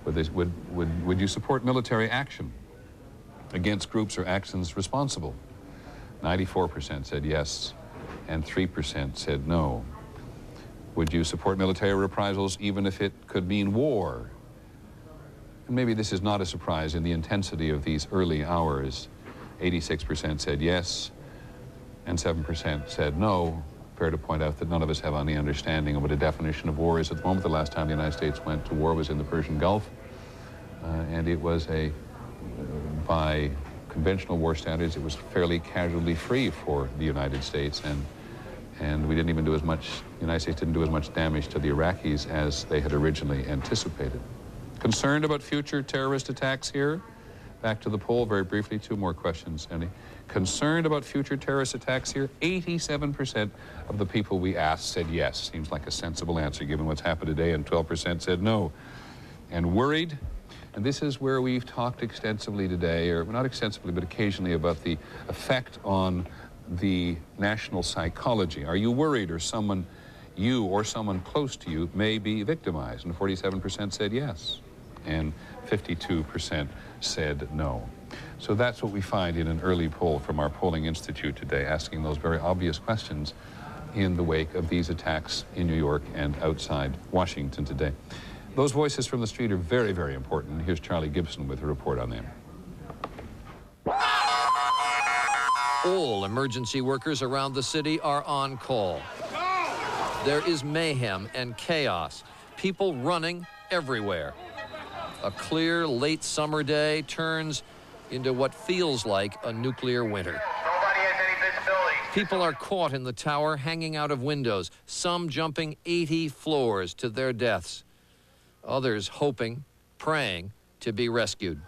Speaker 3: Would you support military action against groups or actions responsible? 94% said yes, and 3% said no. Would you support military reprisals even if it could mean war? And maybe this is not a surprise in the intensity of these early hours. 86% said yes, and 7% said no. Fair to point out that none of us have any understanding of what a definition of war is at the moment. The last time the United States went to war was in the Persian Gulf, and it was a by conventional war standards, it was fairly casualty-free for the United States, and we didn't even do as much, the United States didn't do as much damage to the Iraqis as they had originally anticipated. Concerned about future terrorist attacks here? Back to the poll very briefly, 2 more questions, Andy. Concerned about future terrorist attacks here? 87% of the people we asked said yes. Seems like a sensible answer given what's happened today, and 12% said no. And worried? And this is where we've talked extensively today, or not extensively, but occasionally, about the effect on the national psychology. Are you worried, or someone, you or someone close to you, may be victimized? And 47% said yes, and 52% said no. So that's what we find in an early poll from our polling institute today, asking those very obvious questions in the wake of these attacks in New York and outside Washington today. Those voices from the street are very, very important. Here's Charlie Gibson with a report on them.
Speaker 6: All emergency workers around the city are on call. There is mayhem and chaos, people running everywhere. A clear late summer day turns into what feels like a nuclear winter.
Speaker 4: Nobody has any visibility.
Speaker 6: People are caught in the tower, hanging out of windows, some jumping 80 floors to their deaths. Others hoping, praying to be rescued.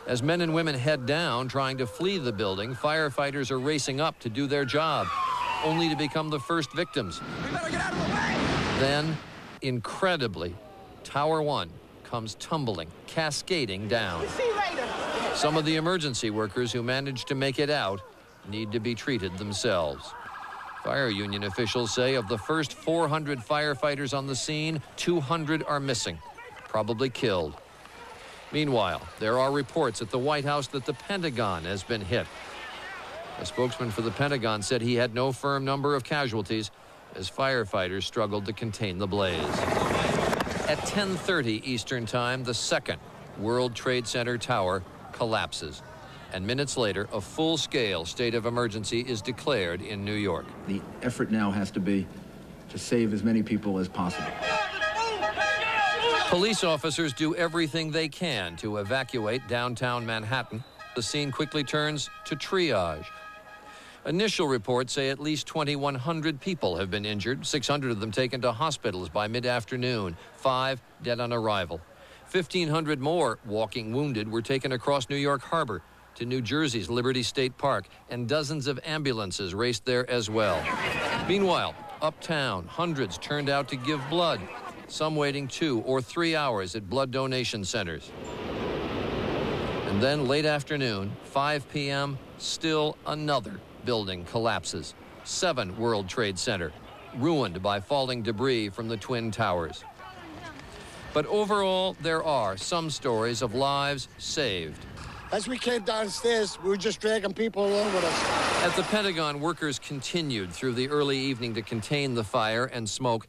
Speaker 6: As men and women head down, trying to flee the building, firefighters are racing up to do their job, only to become the first victims.
Speaker 4: We better get out of the way!
Speaker 6: Then, incredibly, Tower 1 comes tumbling, cascading down.
Speaker 4: See you later.
Speaker 6: Some of the emergency workers who managed to make it out need to be treated themselves. Fire union officials say of the first 400 firefighters on the scene, 200 are missing, probably killed. Meanwhile, there are reports at the White House that the Pentagon has been hit. A spokesman for the Pentagon said he had no firm number of casualties as firefighters struggled to contain the blaze. At 10:30 Eastern Time, the second World Trade Center tower collapses. And minutes later, a full-scale state of emergency is declared in New York.
Speaker 5: The effort now has to be to save as many people as possible.
Speaker 6: Police officers do everything they can to evacuate downtown Manhattan. The scene quickly turns to triage. Initial reports say at least 2,100 people have been injured, 600 of them taken to hospitals by mid-afternoon, 5 dead on arrival. 1,500 more walking wounded were taken across New York Harbor to New Jersey's Liberty State Park, and dozens of ambulances raced there as well. Meanwhile, uptown, hundreds turned out to give blood, some waiting 2 or 3 hours at blood donation centers. And then late afternoon, 5 p.m., still another building collapses. 7 World Trade Center, ruined by falling debris from the Twin Towers. But overall, there are some stories of lives saved.
Speaker 7: As we came downstairs, we were just dragging people along with us.
Speaker 6: At the Pentagon, workers continued through the early evening to contain the fire and smoke,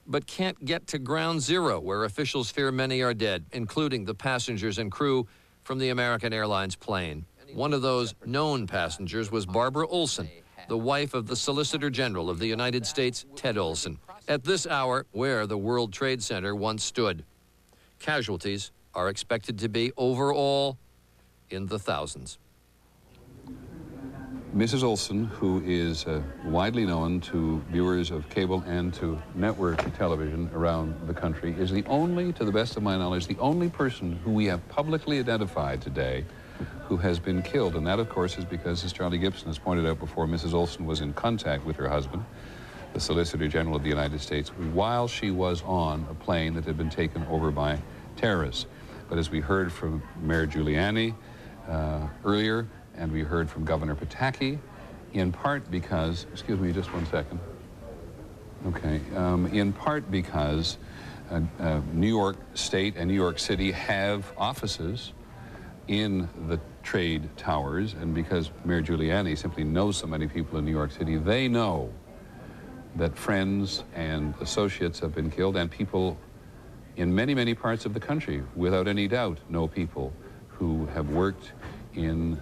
Speaker 6: but can't get to ground zero, where officials fear many are dead, including the passengers and crew from the American Airlines plane. One of those known passengers was Barbara Olson, the wife of the Solicitor General of the United States, Ted Olson, at this hour where the World Trade Center once stood. Casualties are expected to be overall in the thousands.
Speaker 3: Mrs. Olson, who is widely known to viewers of cable and to network television around the country, is the only, to the best of my knowledge, the only person who we have publicly identified today who has been killed. And that, of course, is because, as Charlie Gibson has pointed out before, Mrs. Olson was in contact with her husband, the Solicitor General of the United States, while she was on a plane that had been taken over by terrorists. But as we heard from Mayor Giuliani earlier, and we heard from Governor Pataki, in part because, excuse me just one second. Okay, in part because New York State and New York City have offices in the trade towers, and because Mayor Giuliani simply knows so many people in New York City, they know that friends and associates have been killed, and people in many, many parts of the country, without any doubt, know people who have worked in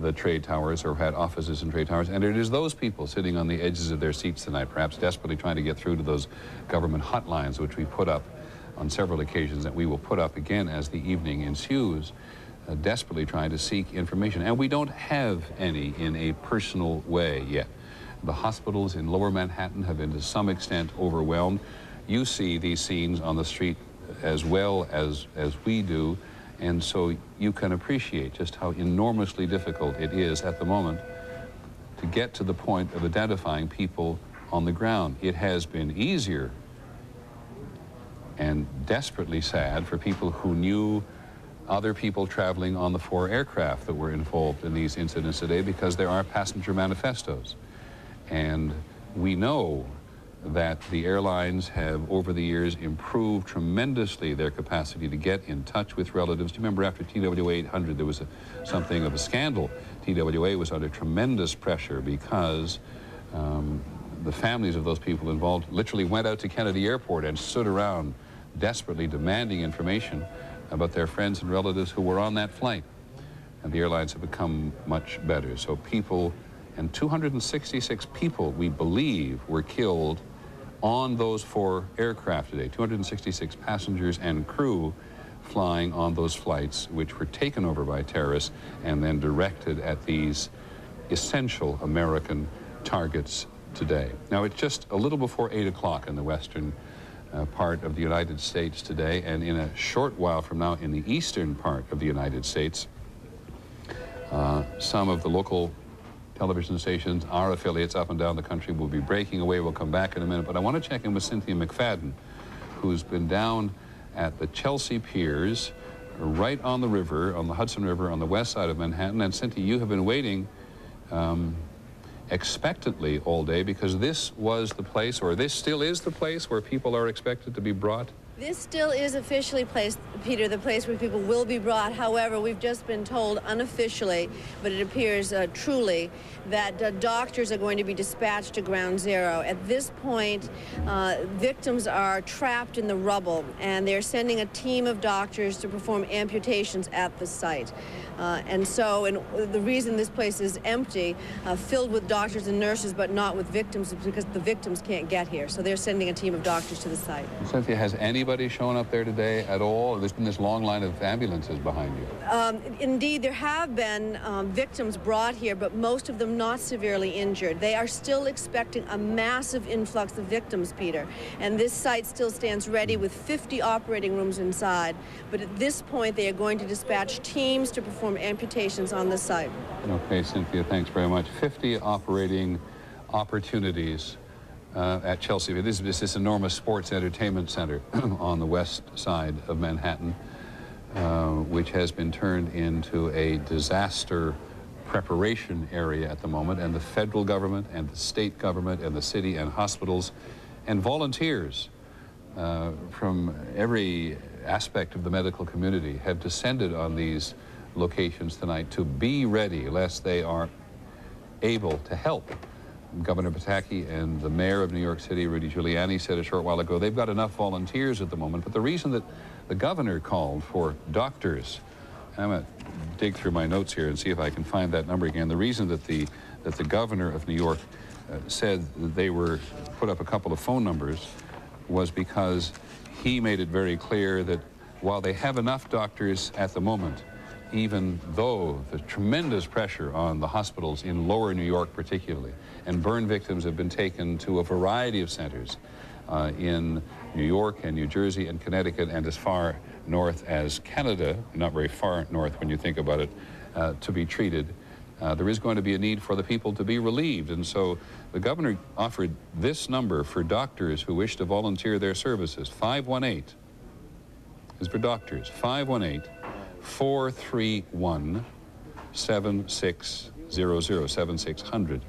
Speaker 3: the trade towers or had offices in trade towers. And it is those people sitting on the edges of their seats tonight, perhaps desperately trying to get through to those government hotlines, which we put up on several occasions, that we will put up again as the evening ensues, desperately trying to seek information. And we don't have any in a personal way yet. The hospitals in Lower Manhattan have been to some extent overwhelmed. You see these scenes on the street as well as we do, and so you can appreciate just how enormously difficult it is at the moment to get to the point of identifying people on the ground. It has been easier and desperately sad for people who knew other people traveling on the 4 aircraft that were involved in these incidents today, because there are passenger manifestos. And we know that the airlines have, over the years, improved tremendously their capacity to get in touch with relatives. Do you remember after TWA 800, there was something of a scandal? TWA was under tremendous pressure because the families of those people involved literally went out to Kennedy Airport and stood around desperately demanding information about their friends and relatives who were on that flight. And the airlines have become much better. So people, and 266 people, we believe, were killed on those 4 aircraft today. 266 passengers and crew flying on those flights, which were taken over by terrorists and then directed at these essential American targets today. Now, it's just a little before 8 o'clock in the western part of the United States today, and in a short while from now in the eastern part of the United States, some of the local television stations, our affiliates up and down the country, will be breaking away. We'll come back in a minute, but I want to check in with Cynthia McFadden, who's been down at the Chelsea Piers, right on the river, on the Hudson River, on the west side of Manhattan. And Cynthia, you have been waiting expectantly all day, because this was the place, or this still is the place, where people are expected to be brought?
Speaker 8: This still is officially placed, Peter, the place where people will be brought. However, we've just been told unofficially, but it appears truly, that doctors are going to be dispatched to Ground Zero. At this point, victims are trapped in the rubble, and they're sending a team of doctors to perform amputations at the site. And the reason this place is empty, filled with doctors and nurses, but not with victims, is because the victims can't get here. So they're sending a team of doctors to the site.
Speaker 3: Cynthia, has anybody shown up there today at all? There's been this long line of ambulances behind you.
Speaker 8: Indeed, there have been victims brought here, but most of them not severely injured. They are still expecting a massive influx of victims, Peter. And this site still stands ready with 50 operating rooms inside. But at this point, they are going to dispatch teams to perform amputations on the site.
Speaker 3: Okay, Cynthia, thanks very much. 50 operating opportunities at Chelsea. This is this enormous sports entertainment center on the west side of Manhattan, which has been turned into a disaster preparation area at the moment, and the federal government and the state government and the city and hospitals and volunteers from every aspect of the medical community have descended on these locations tonight to be ready, lest they are able to help. Governor Pataki and the mayor of New York City, Rudy Giuliani, said a short while ago they've got enough volunteers at the moment, but the reason that the governor called for doctors, I'm going to dig through my notes here and see if I can find that number again. The reason that the governor of New York said that they were put up a couple of phone numbers was because he made it very clear that while they have enough doctors at the moment, even though the tremendous pressure on the hospitals in lower New York particularly, and burn victims have been taken to a variety of centers in New York and New Jersey and Connecticut and as far north as Canada, not very far north when you think about it, to be treated. There is going to be a need for the people to be relieved, and so the governor offered this number for doctors who wish to volunteer their services. 518 is for doctors. 518-431-7600, 7600.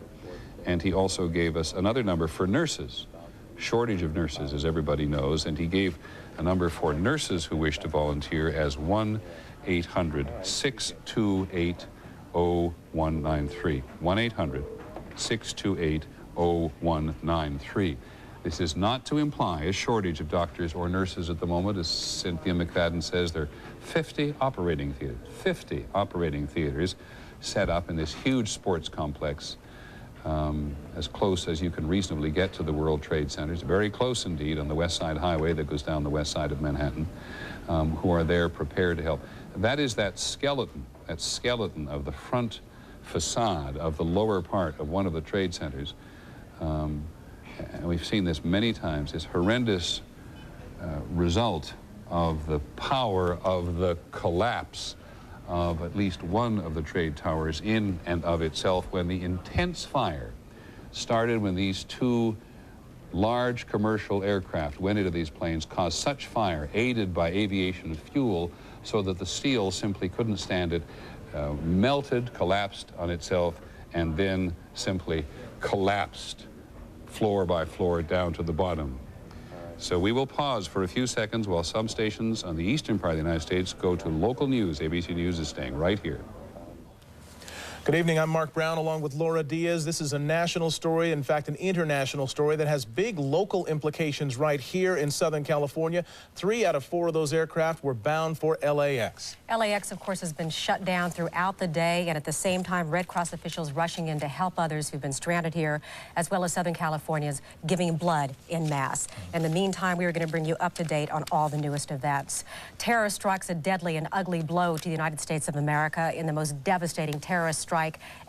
Speaker 3: And he also gave us another number for nurses. Shortage of nurses, as everybody knows, and he gave a number for nurses who wish to volunteer as 1-800-628-0193. 1-800-628-0193. This is not to imply a shortage of doctors or nurses at the moment. As Cynthia McFadden says, there are 50 operating theaters set up in this huge sports complex as close as you can reasonably get to the World Trade Centers, very close indeed on the West Side Highway that goes down the west side of Manhattan, who are there prepared to help. That is that skeleton of the front facade of the lower part of one of the trade centers. And we've seen this many times, this horrendous result of the power of the collapse of at least one of the trade towers in and of itself, when the intense fire started when these two large commercial aircraft went into these planes, caused such fire, aided by aviation fuel, so that the steel simply couldn't stand it, melted, collapsed on itself, and then simply collapsed floor by floor down to the bottom. So we will pause for a few seconds while some stations on the eastern part of the United States go to local news. ABC News is staying right here.
Speaker 2: Good evening, I'm Mark Brown along with Laura Diaz. This is a national story, in fact an international story that has big local implications right here in Southern California. 3 out of 4 of those aircraft were bound for LAX.
Speaker 10: LAX, of course, has been shut down throughout the day, and at the same time, Red Cross officials rushing in to help others who've been stranded here, as well as Southern Californians giving blood en masse. In the meantime, we are going to bring you up to date on all the newest events. Terror strikes a deadly and ugly blow to the United States of America in the most devastating terrorist strike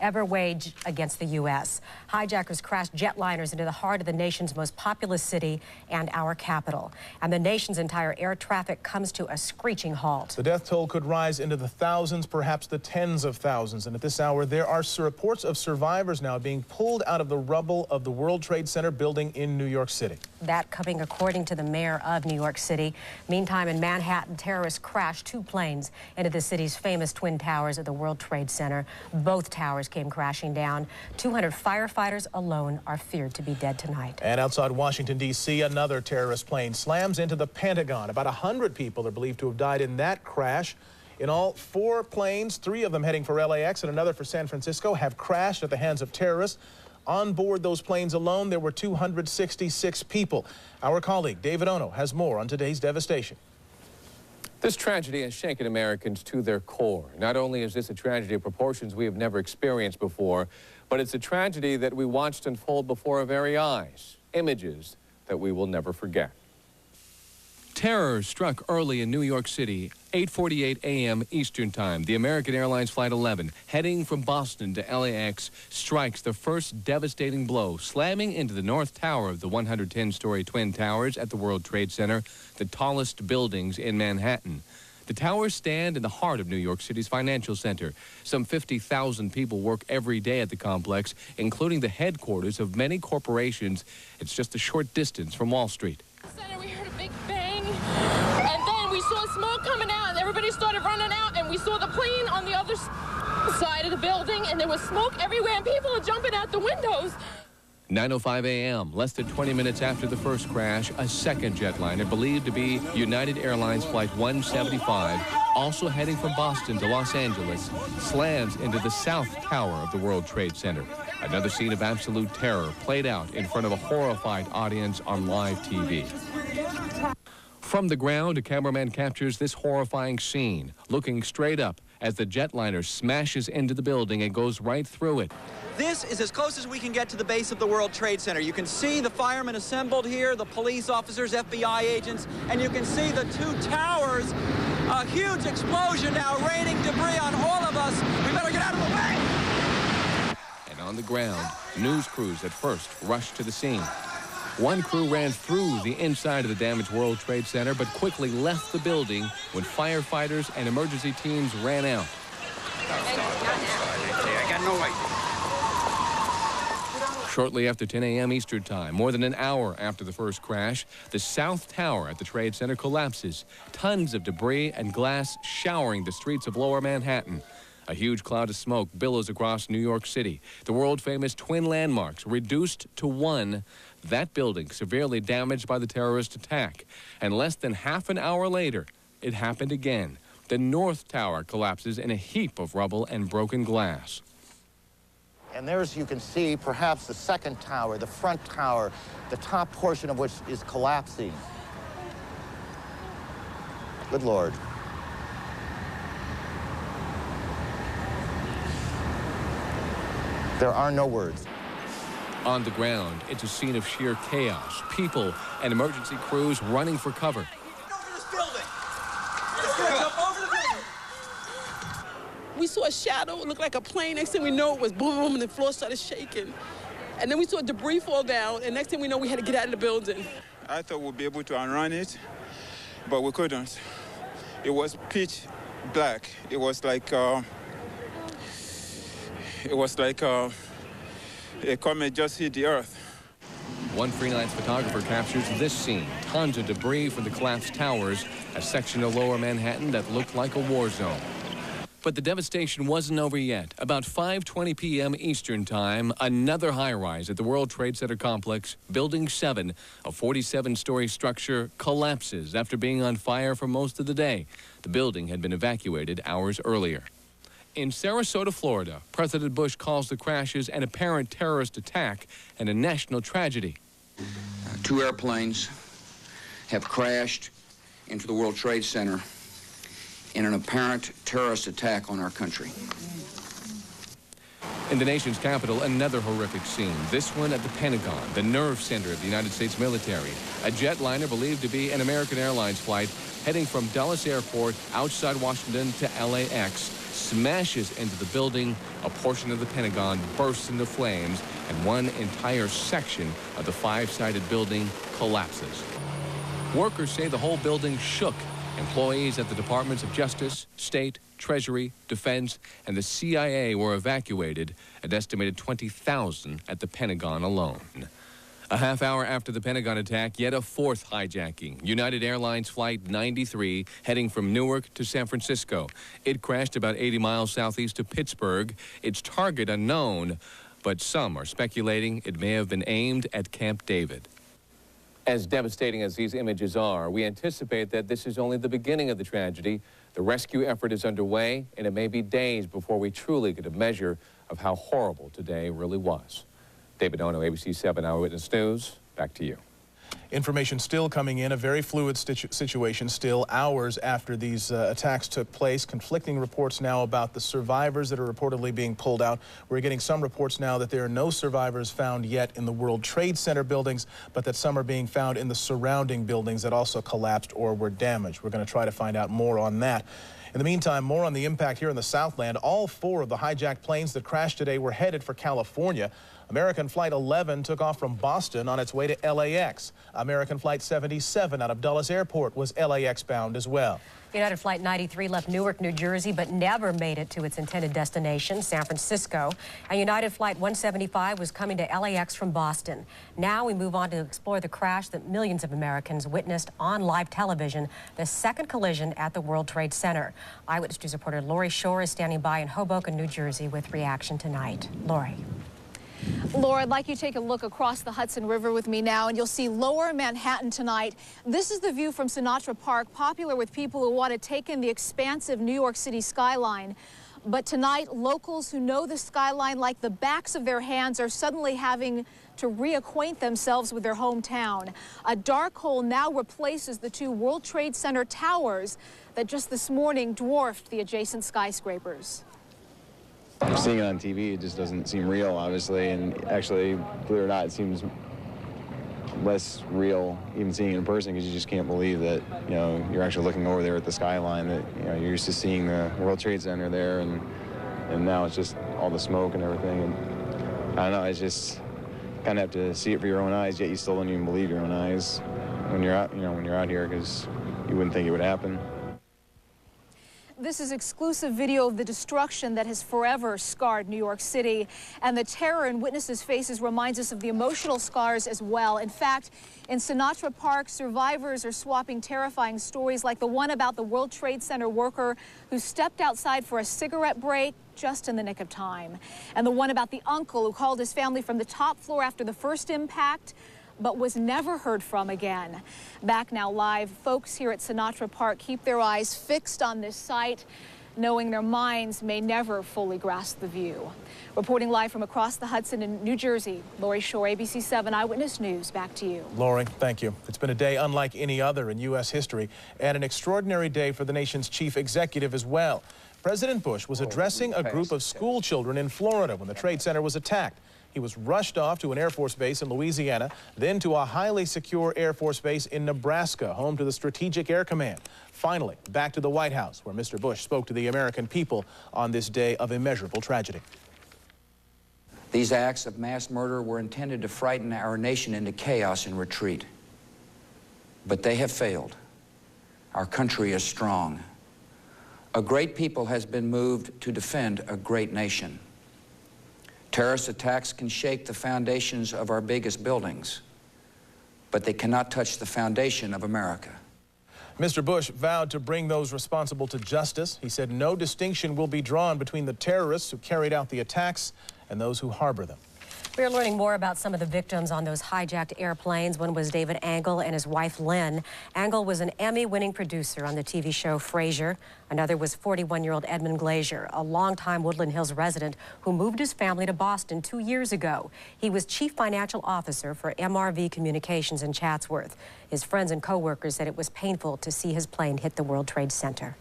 Speaker 10: ever waged against the U.S. Hijackers crashed jetliners into the heart of the nation's most populous city and our capital. And the nation's entire air traffic comes to a screeching halt.
Speaker 2: The death toll could rise into the thousands, perhaps the tens of thousands. And at this hour, there are reports of survivors now being pulled out of the rubble of the World Trade Center building in New York City.
Speaker 10: That coming according to the mayor of New York City. Meantime, in Manhattan, terrorists crashed 2 planes into the city's famous twin towers of the World Trade Center. Both towers came crashing down. 200 firefighters alone are feared to be dead tonight.
Speaker 2: And outside Washington, D.C., another terrorist plane slams into the Pentagon. About 100 people are believed to have died in that crash. In all, 4 planes, 3 of them heading for LAX and another for San Francisco, have crashed at the hands of terrorists. On board those planes alone, there were 266 people. Our colleague, David Ono, has more on today's devastation.
Speaker 9: This tragedy has shaken Americans to their core. Not only is this a tragedy of proportions we have never experienced before, but it's a tragedy that we watched unfold before our very eyes. Images that we will never forget.
Speaker 12: Terror struck early in New York City, 8:48 a.m. Eastern Time. The American Airlines Flight 11, heading from Boston to LAX, strikes the first devastating blow, slamming into the North Tower of the 110-story Twin Towers at the World Trade Center, the tallest buildings in Manhattan. The towers stand in the heart of New York City's financial center. Some 50,000 people work every day at the complex, including the headquarters of many corporations. It's just a short distance from Wall Street.
Speaker 18: We heard a big bang, and then we saw smoke coming out, and everybody started running out, and we saw the plane on the other side of the building, and there was smoke everywhere, and people are jumping out the windows.
Speaker 12: 9:05 a.m., less than 20 minutes after the first crash, a second jetliner believed to be United Airlines Flight 175, also heading from Boston to Los Angeles, slams into the South Tower of the World Trade Center. Another scene of absolute terror played out in front of a horrified audience on live TV. From the ground, a cameraman captures this horrifying scene, looking straight up as the jetliner smashes into the building and goes right through it.
Speaker 24: This is as close as we can get to the base of the World Trade Center. You can see the firemen assembled here, the police officers, FBI agents, and you can see the 2 towers. A huge explosion now raining debris on all of us. We better get out of the way.
Speaker 12: And on the ground, news crews at first rushed to the scene. One crew ran through the inside of the damaged World Trade Center, but quickly left the building when firefighters and emergency teams ran out.
Speaker 4: I got no idea.
Speaker 12: Shortly after 10 a.m. Eastern Time, more than an hour after the first crash, the South Tower at the Trade Center collapses. Tons of debris and glass showering the streets of Lower Manhattan. A huge cloud of smoke billows across New York City. The world-famous twin landmarks reduced to one. That building severely damaged by the terrorist attack. And less than half an hour later, it happened again. The North Tower collapses in a heap of rubble and broken glass.
Speaker 25: And there's, you can see, perhaps the second tower, the front tower, the top portion of which is collapsing. Good Lord. There are no words.
Speaker 12: On the ground, it's a scene of sheer chaos. People and emergency crews running for cover.
Speaker 1: We saw a shadow, it looked like a plane. Next thing we know, it was boom, boom, and the floor started shaking. And then we saw debris fall down, and next thing we know, we had to get out of the building.
Speaker 14: I thought we'd be able to outrun it, but we couldn't. It was pitch black. It was like a comet just hit the earth.
Speaker 12: One freelance photographer captures this scene. Tons of debris from the collapsed towers, a section of lower Manhattan that looked like a war zone. But the devastation wasn't over yet. About 5:20 p.m. Eastern Time, another high-rise at the World Trade Center complex, Building 7, a 47-story structure, collapses after being on fire for most of the day. The building had been evacuated hours earlier. In Sarasota, Florida, President Bush calls the crashes an apparent terrorist attack and a national tragedy.
Speaker 16: 2 airplanes have crashed into the World Trade Center in an apparent terrorist attack on our country.
Speaker 12: In the nation's capital, another horrific scene. This one at the Pentagon, the nerve center of the United States military. A jetliner believed to be an American Airlines flight heading from Dulles Airport outside Washington to LAX smashes into the building. A portion of the Pentagon bursts into flames, and one entire section of the 5-sided building collapses. Workers say the whole building shook. Employees at the Departments of Justice, State, Treasury, Defense, and the CIA were evacuated, an estimated 20,000 at the Pentagon alone. A half hour after the Pentagon attack, yet a 4th hijacking. United Airlines Flight 93 heading from Newark to San Francisco. It crashed about 80 miles southeast of Pittsburgh. Its target unknown, but some are speculating it may have been aimed at Camp David.
Speaker 9: As devastating as these images are, we anticipate that this is only the beginning of the tragedy. The rescue effort is underway, and it may be days before we truly get a measure of how horrible today really was. David Ono, ABC 7 Eyewitness News, back to you.
Speaker 2: Information still coming in, a very fluid situation still hours after these attacks took place. Conflicting reports now about the survivors that are reportedly being pulled out. We're getting some reports now that there are no survivors found yet in the World Trade Center buildings, but that some are being found in the surrounding buildings that also collapsed or were damaged. We're going to try to find out more on that. In the meantime, more on the impact here in the Southland. All 4 of the hijacked planes that crashed today were headed for California. American Flight 11 took off from Boston on its way to LAX. American Flight 77 out of Dulles Airport was LAX bound as well.
Speaker 10: United Flight 93 left Newark, New Jersey, but never made it to its intended destination, San Francisco. And United Flight 175 was coming to LAX from Boston. Now we move on to explore the crash that millions of Americans witnessed on live television, the second collision at the World Trade Center. Eyewitness News reporter Lori Shore is standing by in Hoboken, New Jersey with reaction tonight. Lori.
Speaker 19: Laura, I'd like you to take a look across the Hudson River with me now, and you'll see lower Manhattan tonight. This is the view from Sinatra Park, popular with people who want to take in the expansive New York City skyline. But tonight, locals who know the skyline like the backs of their hands are suddenly having to reacquaint themselves with their hometown. A dark hole now replaces the 2 World Trade Center towers that just this morning dwarfed the adjacent skyscrapers.
Speaker 21: Seeing it on TV, it just doesn't seem real, obviously, and actually, believe it or not, it seems less real even seeing it in person, because you just can't believe that, you know, you're actually looking over there at the skyline, that, you know, you're used to seeing the World Trade Center there, and now it's just all the smoke and everything. And I don't know, it's just kind of have to see it for your own eyes, yet you still don't even believe your own eyes when you're out, when you're out here, because you wouldn't think it would happen.
Speaker 19: This is exclusive video of the destruction that has forever scarred New York City. And the terror in witnesses' faces reminds us of the emotional scars as well. In fact, in Sinatra Park, survivors are swapping terrifying stories like the one about the World Trade Center worker who stepped outside for a cigarette break just in the nick of time. And the one about the uncle who called his family from the top floor after the first impact, but was never heard from again. Back now live, folks here at Sinatra Park keep their eyes fixed on this site, knowing their minds may never fully grasp the view. Reporting live from across the Hudson in New Jersey, Lori Shore, ABC 7 Eyewitness News. Back to you.
Speaker 2: Lori, thank you. It's been a day unlike any other in U.S. history, and an extraordinary day for the nation's chief executive as well. President Bush was addressing a group of school children in Florida when the Trade Center was attacked. He was rushed off to an Air Force base in Louisiana, then to a highly secure Air Force base in Nebraska, home to the Strategic Air Command. Finally, back to the White House, where Mr. Bush spoke to the American people on this day of immeasurable tragedy.
Speaker 16: These acts of mass murder were intended to frighten our nation into chaos and retreat. But they have failed. Our country is strong. A great people has been moved to defend a great nation. Terrorist attacks can shake the foundations of our biggest buildings, but they cannot touch the foundation of America.
Speaker 2: Mr. Bush vowed to bring those responsible to justice. He said no distinction will be drawn between the terrorists who carried out the attacks and those who harbor them.
Speaker 10: We are learning more about some of the victims on those hijacked airplanes. One was David Angle and his wife, Lynn. Angle was an Emmy-winning producer on the TV show Frasier. Another was 41-year-old Edmund Glazier, a longtime Woodland Hills resident who moved his family to Boston 2 years ago. He was chief financial officer for MRV Communications in Chatsworth. His friends and co-workers said it was painful to see his plane hit the World Trade Center.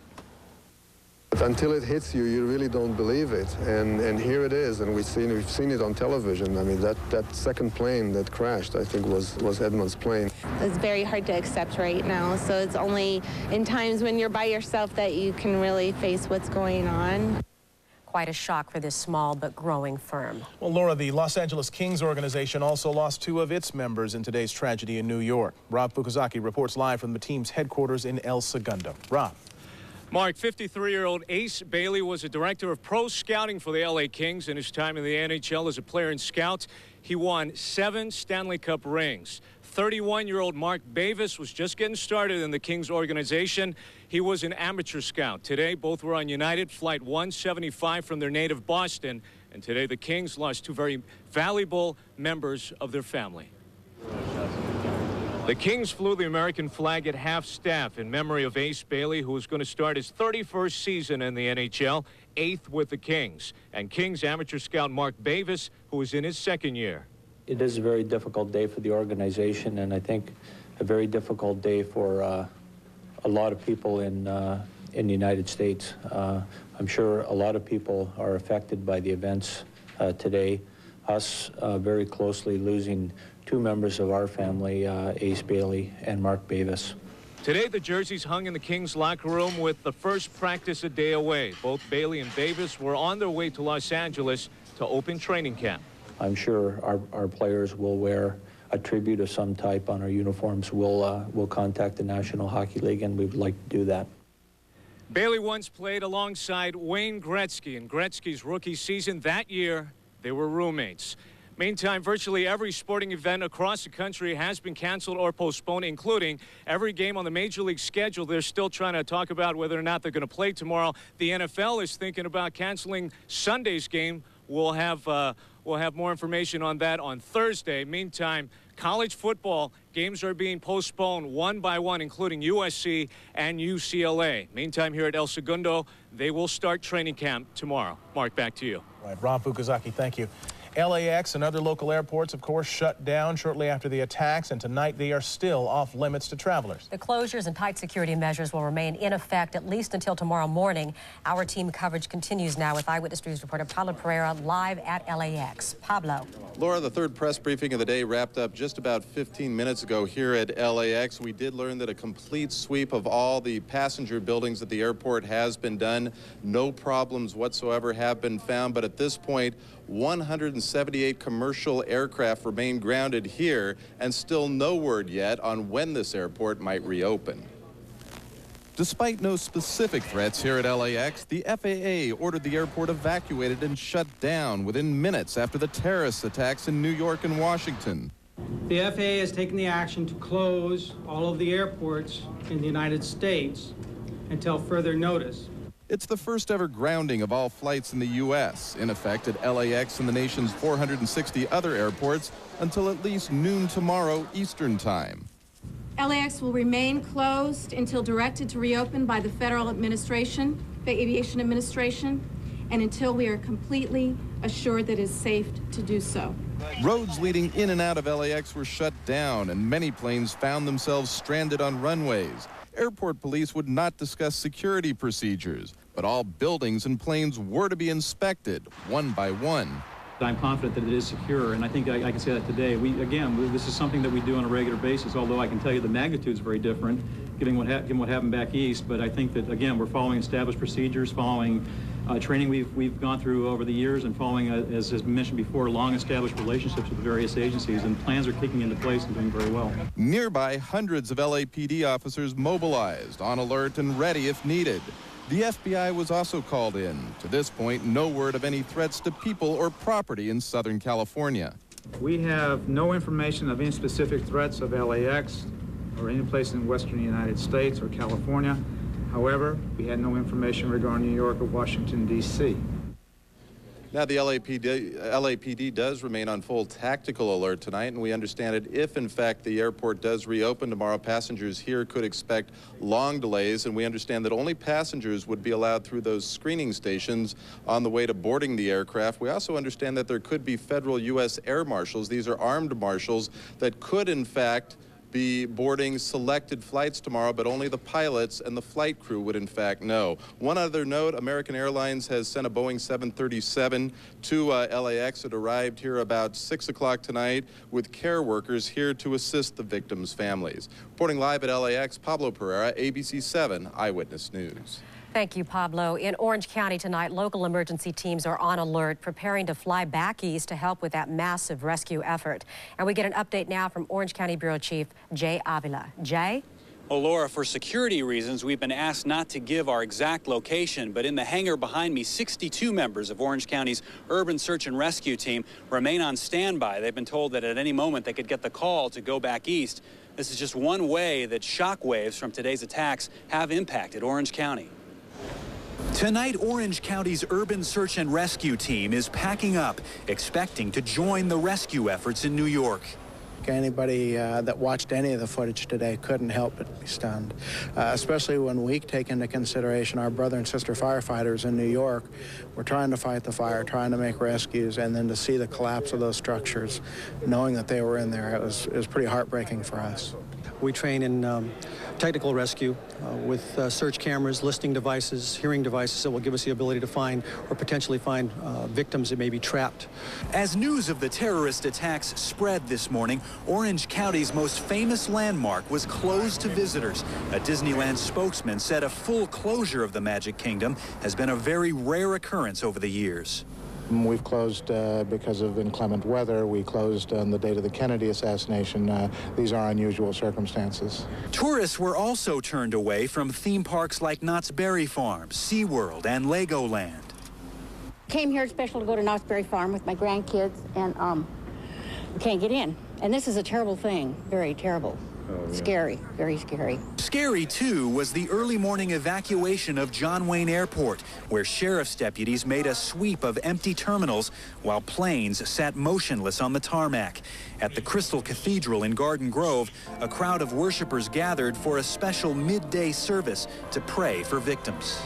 Speaker 13: Until it hits you, you really don't believe it. And here it is, and we've seen it on television. I mean, that second plane that crashed, I think, was Edmund's plane.
Speaker 17: It's very hard to accept right now, so it's only in times when you're by yourself that you can really face what's going on.
Speaker 10: Quite a shock for this small but growing firm.
Speaker 2: Well, Laura, the Los Angeles Kings organization also lost 2 of its members in today's tragedy in New York. Rob Fukuzaki reports live from the team's headquarters in El Segundo. Rob.
Speaker 20: Mark, 53-year-old Ace Bailey was a director of pro scouting for the L.A. Kings. In his time in the NHL as a player and scout, he won 7 Stanley Cup rings. 31-year-old Mark Bavis was just getting started in the Kings organization. He was an amateur scout. Today, both were on United Flight 175 from their native Boston. And today, the Kings lost 2 very valuable members of their family. The Kings flew the American flag at half-staff in memory of Ace Bailey, who is going to start his 31st season in the NHL, 8th with the Kings. And Kings amateur scout Mark Bavis, who is in his 2nd year.
Speaker 22: It is a very difficult day for the organization, and I think a very difficult day for a lot of people in the United States. I'm sure a lot of people are affected by the events today. Us very closely losing 2 members of our family, Ace Bailey and Mark Bavis.
Speaker 20: Today, the jerseys hung in the Kings locker room with the first practice a day away. Both Bailey and Bavis were on their way to Los Angeles to open training camp.
Speaker 22: I'm sure our players will wear a tribute of some type on our uniforms. We'll contact the National Hockey League, and we would like to do that.
Speaker 20: Bailey once played alongside Wayne Gretzky in Gretzky's rookie season. That year, they were roommates. Meantime, virtually every sporting event across the country has been canceled or postponed, including every game on the Major League schedule. They're still trying to talk about whether or not they're going to play tomorrow. The NFL is thinking about canceling Sunday's game. We'll have more information on that on Thursday. Meantime, college football games are being postponed one by one, including USC and UCLA. Meantime, here at El Segundo, they will start training camp tomorrow. Mark, back to you.
Speaker 2: Right, Rob Fukuzaki, thank you. LAX and other local airports, of course, shut down shortly after the attacks, and tonight they are still off limits to travelers.
Speaker 10: The closures and tight security measures will remain in effect at least until tomorrow morning. Our team coverage continues now with Eyewitness News reporter Pablo Pereira live at LAX. Pablo.
Speaker 23: Laura, the 3rd press briefing of the day wrapped up just about 15 minutes ago here at LAX. We did learn that a complete sweep of all the passenger buildings at the airport has been done. No problems whatsoever have been found, but at this point, 178 commercial aircraft remain grounded here, and still no word yet on when this airport might reopen. Despite no specific threats here at LAX, the FAA ordered the airport evacuated and shut down within minutes after the terrorist attacks in New York and Washington.
Speaker 26: The FAA has taken the action to close all of the airports in the United States until further notice.
Speaker 23: It's the first ever grounding of all flights in the U.S., in effect at LAX and the nation's 460 other airports until at least noon tomorrow Eastern Time.
Speaker 27: LAX will remain closed until directed to reopen by the Federal Administration, the Aviation Administration, and until we are completely assured that it is safe to do so.
Speaker 23: Roads leading in and out of LAX were shut down, and many planes found themselves stranded on runways. Airport police would not discuss security procedures, but all buildings and planes were to be inspected one by one.
Speaker 3: I'm confident that it is secure, and I think I can say that today. This is something that we do on a regular basis, although I can tell you the magnitude is very different, given what happened back east. But I think that, again, we're following established procedures, following training we've gone through over the years, and following, as has been mentioned before, long-established relationships with the various agencies, and plans are kicking into place and doing very well.
Speaker 23: Nearby, hundreds of LAPD officers mobilized, on alert and ready if needed. The FBI was also called in. To this point, no word of any threats to people or property in Southern California.
Speaker 26: We have no information of any specific threats of LAX or any place in western United States or California. However, we had no information regarding New York or Washington, D.C.
Speaker 23: Now, the LAPD does remain on full tactical alert tonight, and we understand it. If, in fact, the airport does reopen tomorrow, passengers here could expect long delays, and we understand that only passengers would be allowed through those screening stations on the way to boarding the aircraft. We also understand that there could be federal U.S. air marshals. These are armed marshals that could, in fact, be boarding selected flights tomorrow, but only the pilots and the flight crew would in fact know. One other note, American Airlines has sent a Boeing 737 to LAX. It arrived here about 6 o'clock tonight with care workers here to assist the victims' families. Reporting live at LAX, Pablo Pereira, ABC 7 Eyewitness News.
Speaker 10: Thank you, Pablo. In Orange County tonight, local emergency teams are on alert, preparing to fly back east to help with that massive rescue effort. And we get an update now from Orange County Bureau Chief Jay Avila. Jay?
Speaker 5: Well, Laura, for security reasons, we've been asked not to give our exact location, but in the hangar behind me, 62 members of Orange County's Urban Search and Rescue Team remain on standby. They've been told that at any moment they could get the call to go back east. This is just one way that shock waves from today's attacks have impacted Orange County.
Speaker 6: Tonight, Orange County's Urban Search and Rescue Team is packing up, expecting to join the rescue efforts in New York.
Speaker 7: Anybody that watched any of the footage today couldn't help but be stunned, especially when we take into consideration our brother and sister firefighters in New York. We're trying to fight the fire, trying to make rescues, and then to see the collapse of those structures, knowing that they were in there, it was pretty heartbreaking for us.
Speaker 8: We train in technical rescue with search cameras, listening devices, hearing devices that will give us the ability to find or potentially find victims that may be trapped.
Speaker 6: As news of the terrorist attacks spread this morning, Orange County's most famous landmark was closed to visitors. A Disneyland spokesman said a full closure of the Magic Kingdom has been a very rare occurrence over the years.
Speaker 7: We've closed because of inclement weather. We closed on the date of the Kennedy assassination. These are unusual circumstances.
Speaker 6: Tourists were also turned away from theme parks like Knott's Berry Farm, SeaWorld, and Legoland.
Speaker 11: Came here special to go to Knott's Berry Farm with my grandkids, and we can't get in. And this is a terrible thing, very terrible. Oh, yeah. Scary, very scary.
Speaker 6: Scary, too, was the early morning evacuation of John Wayne Airport, where sheriff's deputies made a sweep of empty terminals while planes sat motionless on the tarmac. At the Crystal Cathedral in Garden Grove, a crowd of worshipers gathered for a special midday service to pray for victims.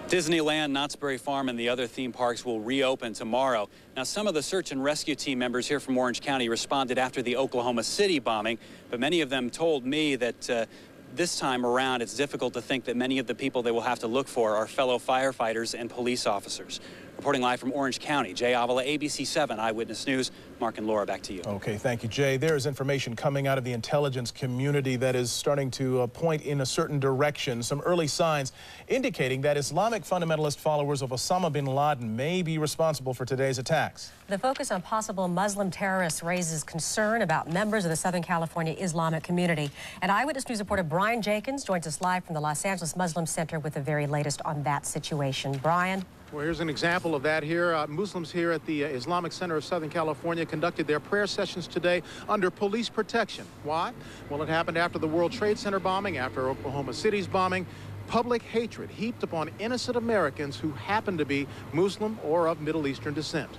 Speaker 5: Disneyland, Knott's Berry Farm, and the other theme parks will reopen tomorrow. Now, some of the search and rescue team members here from Orange County responded after the Oklahoma City bombing, but many of them told me that this time around it's difficult to think that many of the people they will have to look for are fellow firefighters and police officers. Reporting live from Orange County, Jay Avila, ABC 7 Eyewitness News. Mark and Laura, back to you.
Speaker 2: Okay, thank you, Jay. There is information coming out of the intelligence community that is starting to point in a certain direction. Some early signs indicating that Islamic fundamentalist followers of Osama bin Laden may be responsible for today's attacks.
Speaker 10: The focus on possible Muslim terrorists raises concern about members of the Southern California Islamic community. And Eyewitness News reporter Brian Jenkins joins us live from the Los Angeles Muslim Center with the very latest on that situation. Brian?
Speaker 15: Well, here's an example of that here. Muslims here at the Islamic Center of Southern California conducted their prayer sessions today under police protection. Why? Well, it happened after the World Trade Center bombing, after Oklahoma City's bombing. Public hatred heaped upon innocent Americans who happen to be Muslim or of Middle Eastern descent.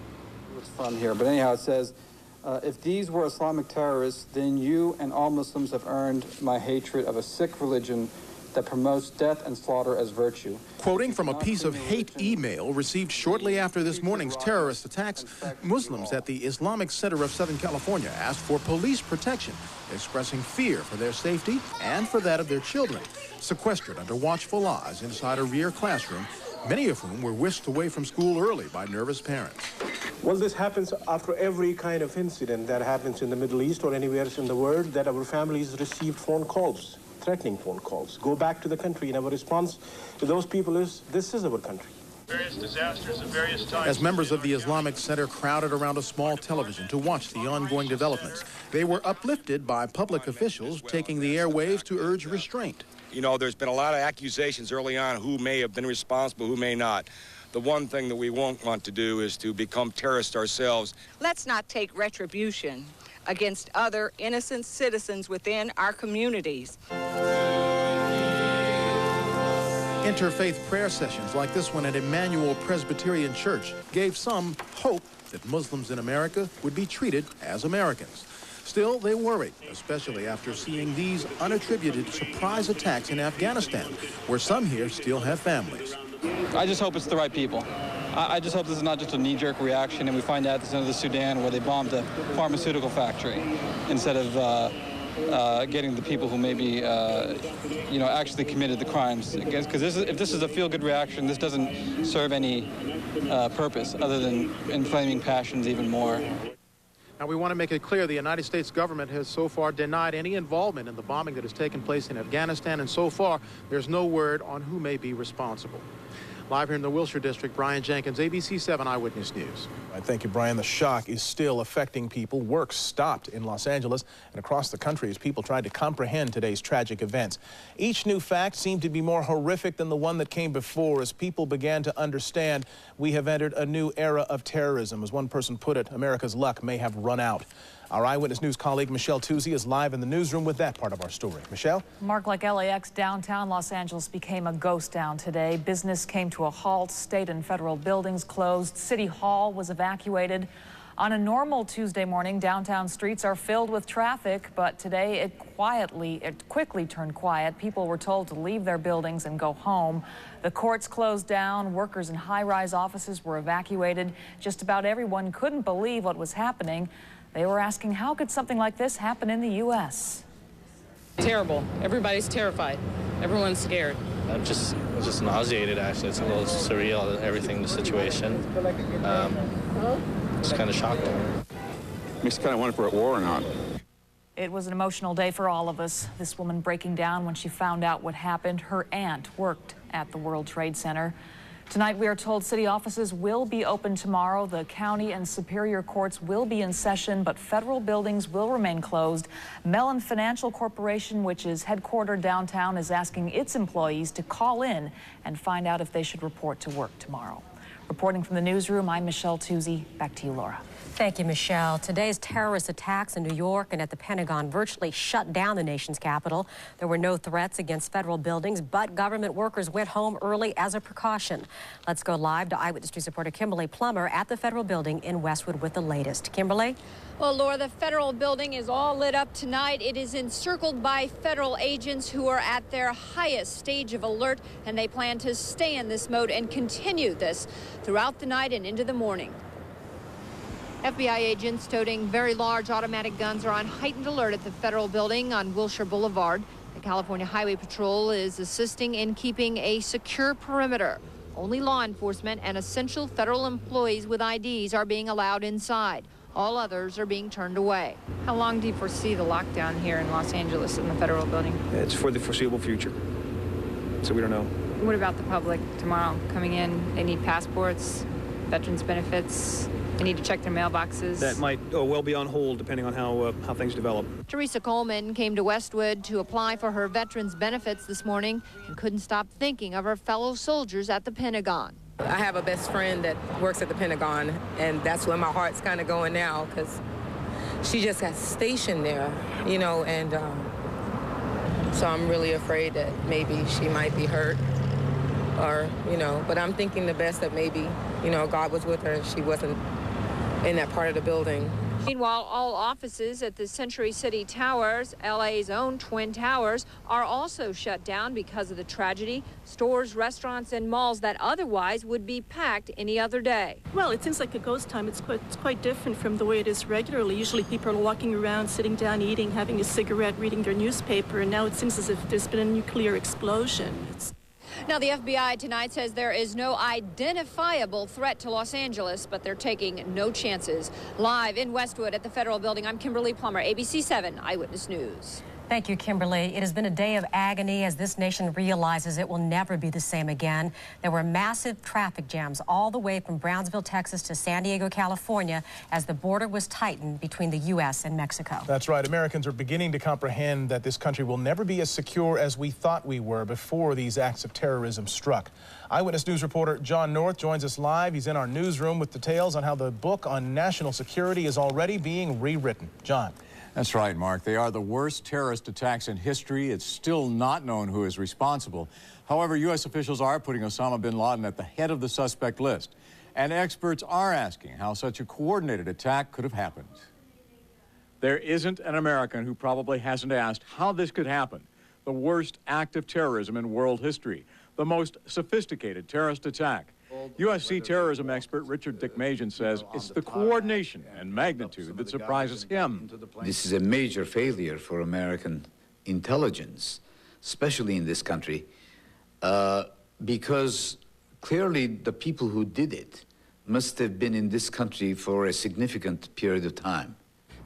Speaker 28: It's fun here, but anyhow, it says, if these were Islamic terrorists, then you and all Muslims have earned my hatred of a sick religion that promotes death and slaughter as virtue.
Speaker 15: Quoting from a piece of hate email received shortly after this morning's terrorist attacks, Muslims at the Islamic Center of Southern California asked for police protection, expressing fear for their safety and for that of their children. Sequestered under watchful eyes inside a rear classroom, many of whom were whisked away from school early by nervous parents.
Speaker 1: Well, this happens after every kind of incident that happens in the Middle East or anywhere else in the world, that our families receive phone calls, threatening phone calls. Go back to the country, and our response to those people is, this is our country.
Speaker 15: Various disasters at various times. As members of the Islamic Center crowded around a small television to watch the ongoing developments, they were uplifted by public officials taking the airwaves to urge restraint.
Speaker 4: You know, there's been a lot of accusations early on who may have been responsible, who may not. The one thing that we won't want to do is to become terrorists ourselves.
Speaker 9: Let's not take retribution against other innocent citizens within our communities.
Speaker 15: Interfaith prayer sessions like this one at Emmanuel Presbyterian Church gave some hope that Muslims in America would be treated as Americans. Still, they worry, especially after seeing these unattributed surprise attacks in Afghanistan, where some here still have families.
Speaker 28: I just hope it's the right people. I just hope this is not just a knee-jerk reaction and we find out this is in the Sudan where they bombed a pharmaceutical factory instead of getting the people who maybe, actually committed the crimes. Because if this is a feel-good reaction, this doesn't serve any purpose other than inflaming passions even more.
Speaker 15: Now, we want to make it clear the United States government has so far denied any involvement in the bombing that has taken place in Afghanistan, and so far there's no word on who may be responsible. Live here in the Wilshire District, Brian Jenkins, ABC 7 Eyewitness News.
Speaker 2: Thank you, Brian. The shock is still affecting people. Work stopped in Los Angeles and across the country as people tried to comprehend today's tragic events. Each new fact seemed to be more horrific than the one that came before as people began to understand we have entered a new era of terrorism. As one person put it, America's luck may have run out. Our Eyewitness News colleague Michelle Tuzzi is live in the newsroom with that part of our story. Michelle?
Speaker 12: Mark, like LAX, downtown Los Angeles became a ghost town today. Business came to a halt. State and federal buildings closed. City Hall was evacuated. On a normal Tuesday morning, downtown streets are filled with traffic, but today it quickly turned quiet. People were told to leave their buildings and go home. The courts closed down. Workers in high-rise offices were evacuated. Just about everyone couldn't believe what was happening. They were asking, how could something like this happen in the U.S.?
Speaker 14: Terrible. Everybody's terrified. Everyone's scared.
Speaker 18: I'm just nauseated, actually. It's a little surreal, everything, the situation. It's kind of shocking.
Speaker 24: Makes you kind of wonder if we're at war or not.
Speaker 12: It was an emotional day for all of us. This woman breaking down when she found out what happened. Her aunt worked at the World Trade Center. Tonight, we are told city offices will be open tomorrow. The county and superior courts will be in session, but federal buildings will remain closed. Mellon Financial Corporation, which is headquartered downtown, is asking its employees to call in and find out if they should report to work tomorrow. Reporting from the newsroom, I'm Michelle Tuzzi. Back to you, Laura.
Speaker 10: Thank you, Michelle. Today's terrorist attacks in New York and at the Pentagon virtually shut down the nation's capital. There were no threats against federal buildings, but government workers went home early as a precaution. Let's go live to Eyewitness News reporter Kimberly Plummer at the federal building in Westwood with the latest. Kimberly?
Speaker 25: Well, Laura, the federal building is all lit up tonight. It is encircled by federal agents who are at their highest stage of alert, and they plan to stay in this mode and continue this throughout the night and into the morning. FBI agents toting very large automatic guns are on heightened alert at the federal building on Wilshire Boulevard. The California Highway Patrol is assisting in keeping a secure perimeter. Only law enforcement and essential federal employees with IDs are being allowed inside. All others are being turned away. How long do you foresee the lockdown here in Los Angeles in the federal building?
Speaker 29: It's for the foreseeable future, so we don't know.
Speaker 25: What about the public tomorrow coming in? They need passports, veterans benefits. They need to check their mailboxes.
Speaker 29: That might well be on hold depending on how things develop.
Speaker 25: Teresa Coleman came to Westwood to apply for her veterans benefits this morning and couldn't stop thinking of her fellow soldiers at the Pentagon.
Speaker 30: I have a best friend that works at the Pentagon, and that's where my heart's kind of going now because she just got stationed there, you know, and so I'm really afraid that maybe she might be hurt or, you know, but I'm thinking the best that maybe, you know, God was with her and she wasn't in that part of the building.
Speaker 25: Meanwhile, all offices at the Century City Towers, LA's own Twin Towers, are also shut down because of the tragedy. Stores, restaurants, and malls that otherwise would be packed any other day.
Speaker 31: Well, it seems like a ghost town. It's quite different from the way it is regularly. Usually people are walking around, sitting down, eating, having a cigarette, reading their newspaper, and now it seems as if there's been a nuclear explosion.
Speaker 25: Now, the FBI tonight says there is no identifiable threat to Los Angeles, but they're taking no chances. Live in Westwood at the Federal Building, I'm Kimberly Plummer, ABC 7 Eyewitness News.
Speaker 10: Thank you, Kimberly. It has been a day of agony as this nation realizes it will never be the same again. There were massive traffic jams all the way from Brownsville, Texas to San Diego, California, as the border was tightened between the U.S. and Mexico.
Speaker 2: That's right. Americans are beginning to comprehend that this country will never be as secure as we thought we were before these acts of terrorism struck. Eyewitness News reporter John North joins us live. He's in our newsroom with details on how the book on national security is already being rewritten. John.
Speaker 3: That's right, Mark. They are the worst terrorist attacks in history. It's still not known who is responsible. However, U.S. officials are putting Osama bin Laden at the head of the suspect list. And experts are asking how such a coordinated attack could have happened. There isn't an American who probably hasn't asked how this could happen. The worst act of terrorism in world history. The most sophisticated terrorist attack. USC terrorism expert Richard Dickmajian says it's the coordination and magnitude that surprises him.
Speaker 13: This is a major failure for American intelligence, especially in this country, because clearly the people who did it must have been in this country for a significant period of time.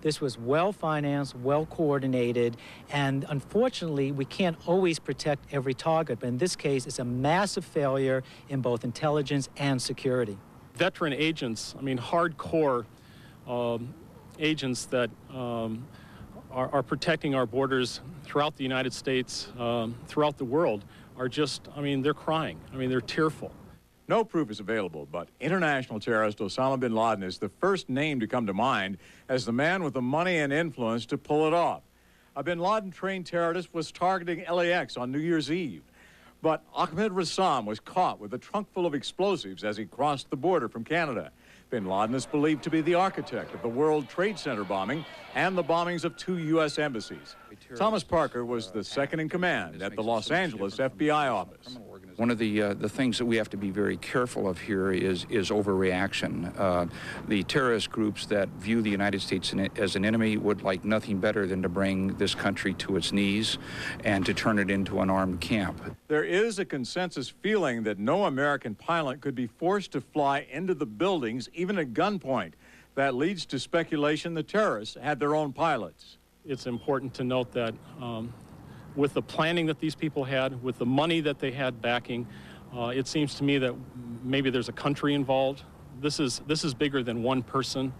Speaker 16: This was well-financed, well-coordinated, and unfortunately, we can't always protect every target. But in this case, it's a massive failure in both intelligence and security.
Speaker 17: Veteran agents, I mean, hardcore agents that are protecting our borders throughout the United States, throughout the world, are just, I mean, they're crying. I mean, they're tearful.
Speaker 3: No proof is available, but international terrorist Osama bin Laden is the first name to come to mind as the man with the money and influence to pull it off. A bin Laden-trained terrorist was targeting LAX on New Year's Eve. But Ahmed Rassam was caught with a trunk full of explosives as he crossed the border from Canada. Bin Laden is believed to be the architect of the World Trade Center bombing and the bombings of 2 U.S. embassies. Thomas Parker was the second in command at the Los Angeles FBI office.
Speaker 19: One of the things that we have to be very careful of here is overreaction. The terrorist groups that view the United States as an enemy would like nothing better than to bring this country to its knees and to turn it into an armed camp.
Speaker 3: There is a consensus feeling that no American pilot could be forced to fly into the buildings, even at gunpoint. That leads to speculation the terrorists had their own pilots.
Speaker 17: It's important to note that with the planning that these people had, with the money that they had backing, it seems to me that maybe there's a country involved. This is bigger than one person.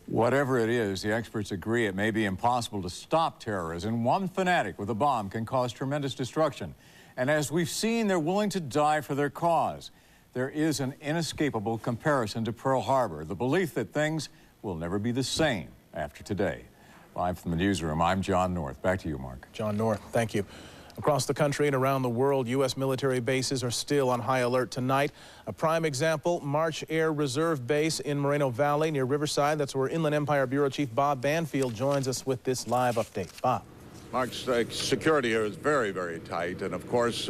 Speaker 3: Whatever it is, the experts agree it may be impossible to stop terrorism. One fanatic with a bomb can cause tremendous destruction. And as we've seen, they're willing to die for their cause. There is an inescapable comparison to Pearl Harbor, the belief that things will never be the same after today. Live from the newsroom, I'm John North. Back to you, Mark.
Speaker 2: John North, thank you. Across the country and around the world, U.S. military bases are still on high alert tonight. A prime example, March Air Reserve Base in Moreno Valley near Riverside. That's where Inland Empire Bureau Chief Bob Banfield joins us with this live update. Bob.
Speaker 20: Mark's security here is very, very tight. And of course,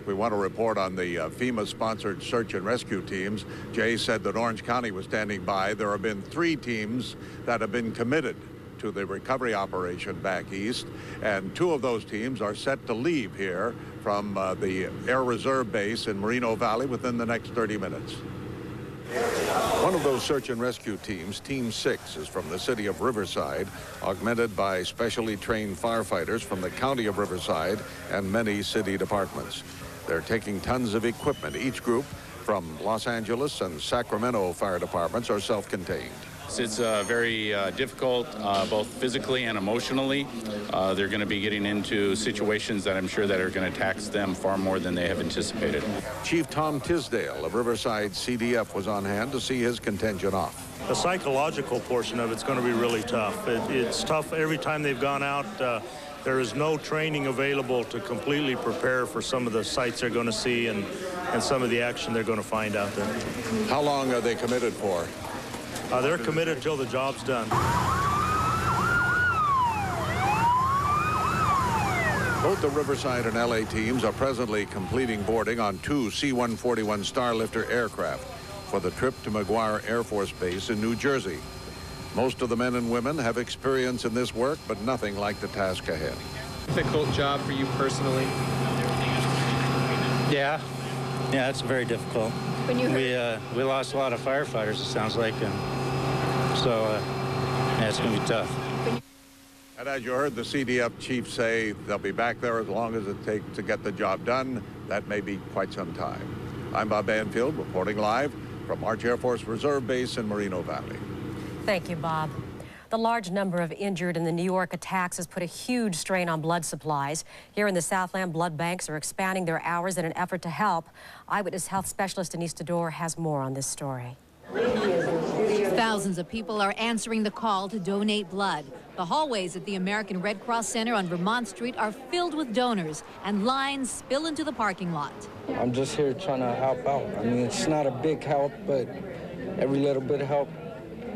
Speaker 20: we want to report on the FEMA-sponsored search and rescue teams. Jay said that Orange County was standing by. There have been 3 teams that have been committed to the recovery operation back east, and 2 of those teams are set to leave here from the Air Reserve Base in Moreno Valley within the next 30 minutes. One of those search and rescue teams, Team 6, is from the city of Riverside, augmented by specially trained firefighters from the county of Riverside and many city departments. They're taking tons of equipment. Each group from Los Angeles and Sacramento fire departments are self-contained.
Speaker 21: It's very difficult, both physically and emotionally. They're going to be getting into situations that I'm sure that are going to tax them far more than they have anticipated.
Speaker 20: Chief Tom Tisdale of Riverside CDF was on hand to see his contingent off.
Speaker 22: The psychological portion of it's going to be really tough. It's tough every time they've gone out. There is no training available to completely prepare for some of the sites they're going to see and some of the action they're going to find out there.
Speaker 20: How long are they committed for?
Speaker 22: They're committed until the job's done.
Speaker 20: Both the Riverside and LA teams are presently completing boarding on 2 C-141 Starlifter aircraft for the trip to McGuire Air Force Base in New Jersey. Most of the men and women have experience in this work, but nothing like the task ahead.
Speaker 23: Difficult job for you personally?
Speaker 1: Yeah, it's very difficult.
Speaker 25: When you
Speaker 1: we lost a lot of firefighters, it sounds like, and so yeah, it's going to be tough.
Speaker 20: And as you heard the CDF chief say, they'll be back there as long as it takes to get the job done. That may be quite some time. I'm Bob Banfield, reporting live from March Air Force Reserve Base in Moreno Valley.
Speaker 10: Thank you, Bob. The large number of injured in the New York attacks has put a huge strain on blood supplies. Here in the Southland, blood banks are expanding their hours in an effort to help. Eyewitness health specialist Denise Dodor has more on this story.
Speaker 4: Thousands of people are answering the call to donate blood. The hallways at the American Red Cross Center on Vermont Street are filled with donors, and lines spill into the parking lot.
Speaker 5: I'm just here trying to help out. I mean, it's not a big help, but every little bit of help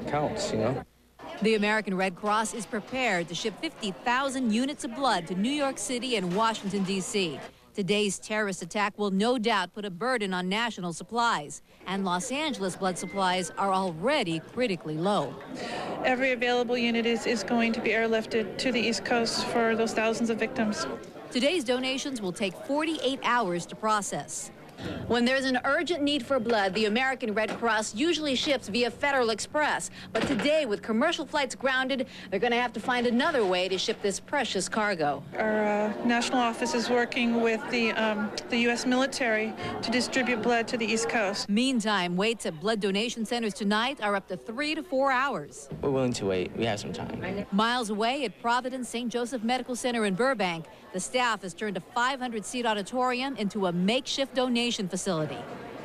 Speaker 5: counts, you know?
Speaker 4: The American Red Cross is prepared to ship 50,000 units of blood to New York City and Washington, D.C. Today's terrorist attack will no doubt put a burden on national supplies, and Los Angeles blood supplies are already critically low.
Speaker 6: Every available unit is going to be airlifted to the East Coast for those thousands of victims.
Speaker 4: Today's donations will take 48 hours to process. When there's an urgent need for blood, the American Red Cross usually ships via Federal Express. But today, with commercial flights grounded, they're going to have to find another way to ship this precious cargo.
Speaker 6: Our national office is working with the U.S. military to distribute blood to the East Coast.
Speaker 4: Meantime, waits at blood donation centers tonight are up to 3 to 4 hours.
Speaker 7: We're willing to wait. We have some time.
Speaker 4: Miles away at Providence St. Joseph Medical Center in Burbank, the staff has turned a 500-seat auditorium into a makeshift donation facility.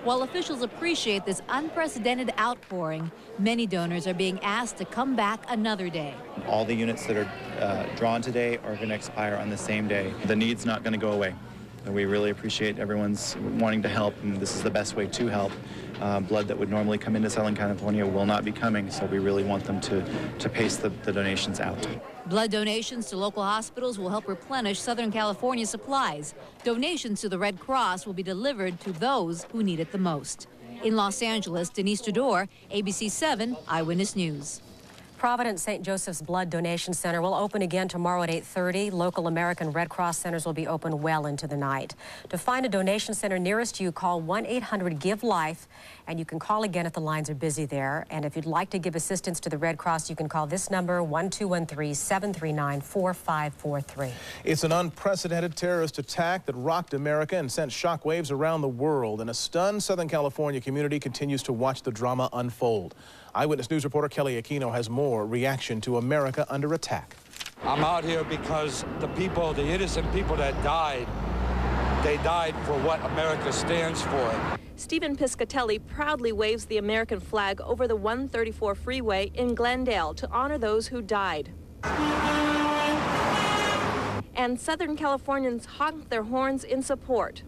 Speaker 4: While officials appreciate this unprecedented outpouring, many donors are being asked to come back another day.
Speaker 8: All the units that are drawn today are going to expire on the same day. The need's not going to go away. And we really appreciate everyone's wanting to help, and this is the best way to help. Blood that would normally come into Southern California will not be coming, so we really want them to pace the donations out.
Speaker 4: Blood donations to local hospitals will help replenish Southern California supplies. Donations to the Red Cross will be delivered to those who need it the most. In Los Angeles, Denise Dodor, ABC 7 Eyewitness News.
Speaker 10: Providence St. Joseph's Blood Donation Center will open again tomorrow at 8:30. Local American Red Cross centers will be open well into the night. To find a donation center nearest you, call 1-800-GIVE-LIFE, and you can call again if the lines are busy there. And if you'd like to give assistance to the Red Cross, you can call this number, 1-213-739-4543.
Speaker 2: It's an unprecedented terrorist attack that rocked America and sent shockwaves around the world. And a stunned Southern California community continues to watch the drama unfold. Eyewitness News reporter Kelly Aquino has more reaction to America under attack.
Speaker 9: I'm out here because the people, the innocent people that died, they died for what America stands for.
Speaker 11: Stephen Piscatelli proudly waves the American flag over the 134 freeway in Glendale to honor those who died. And Southern Californians honk their horns in support.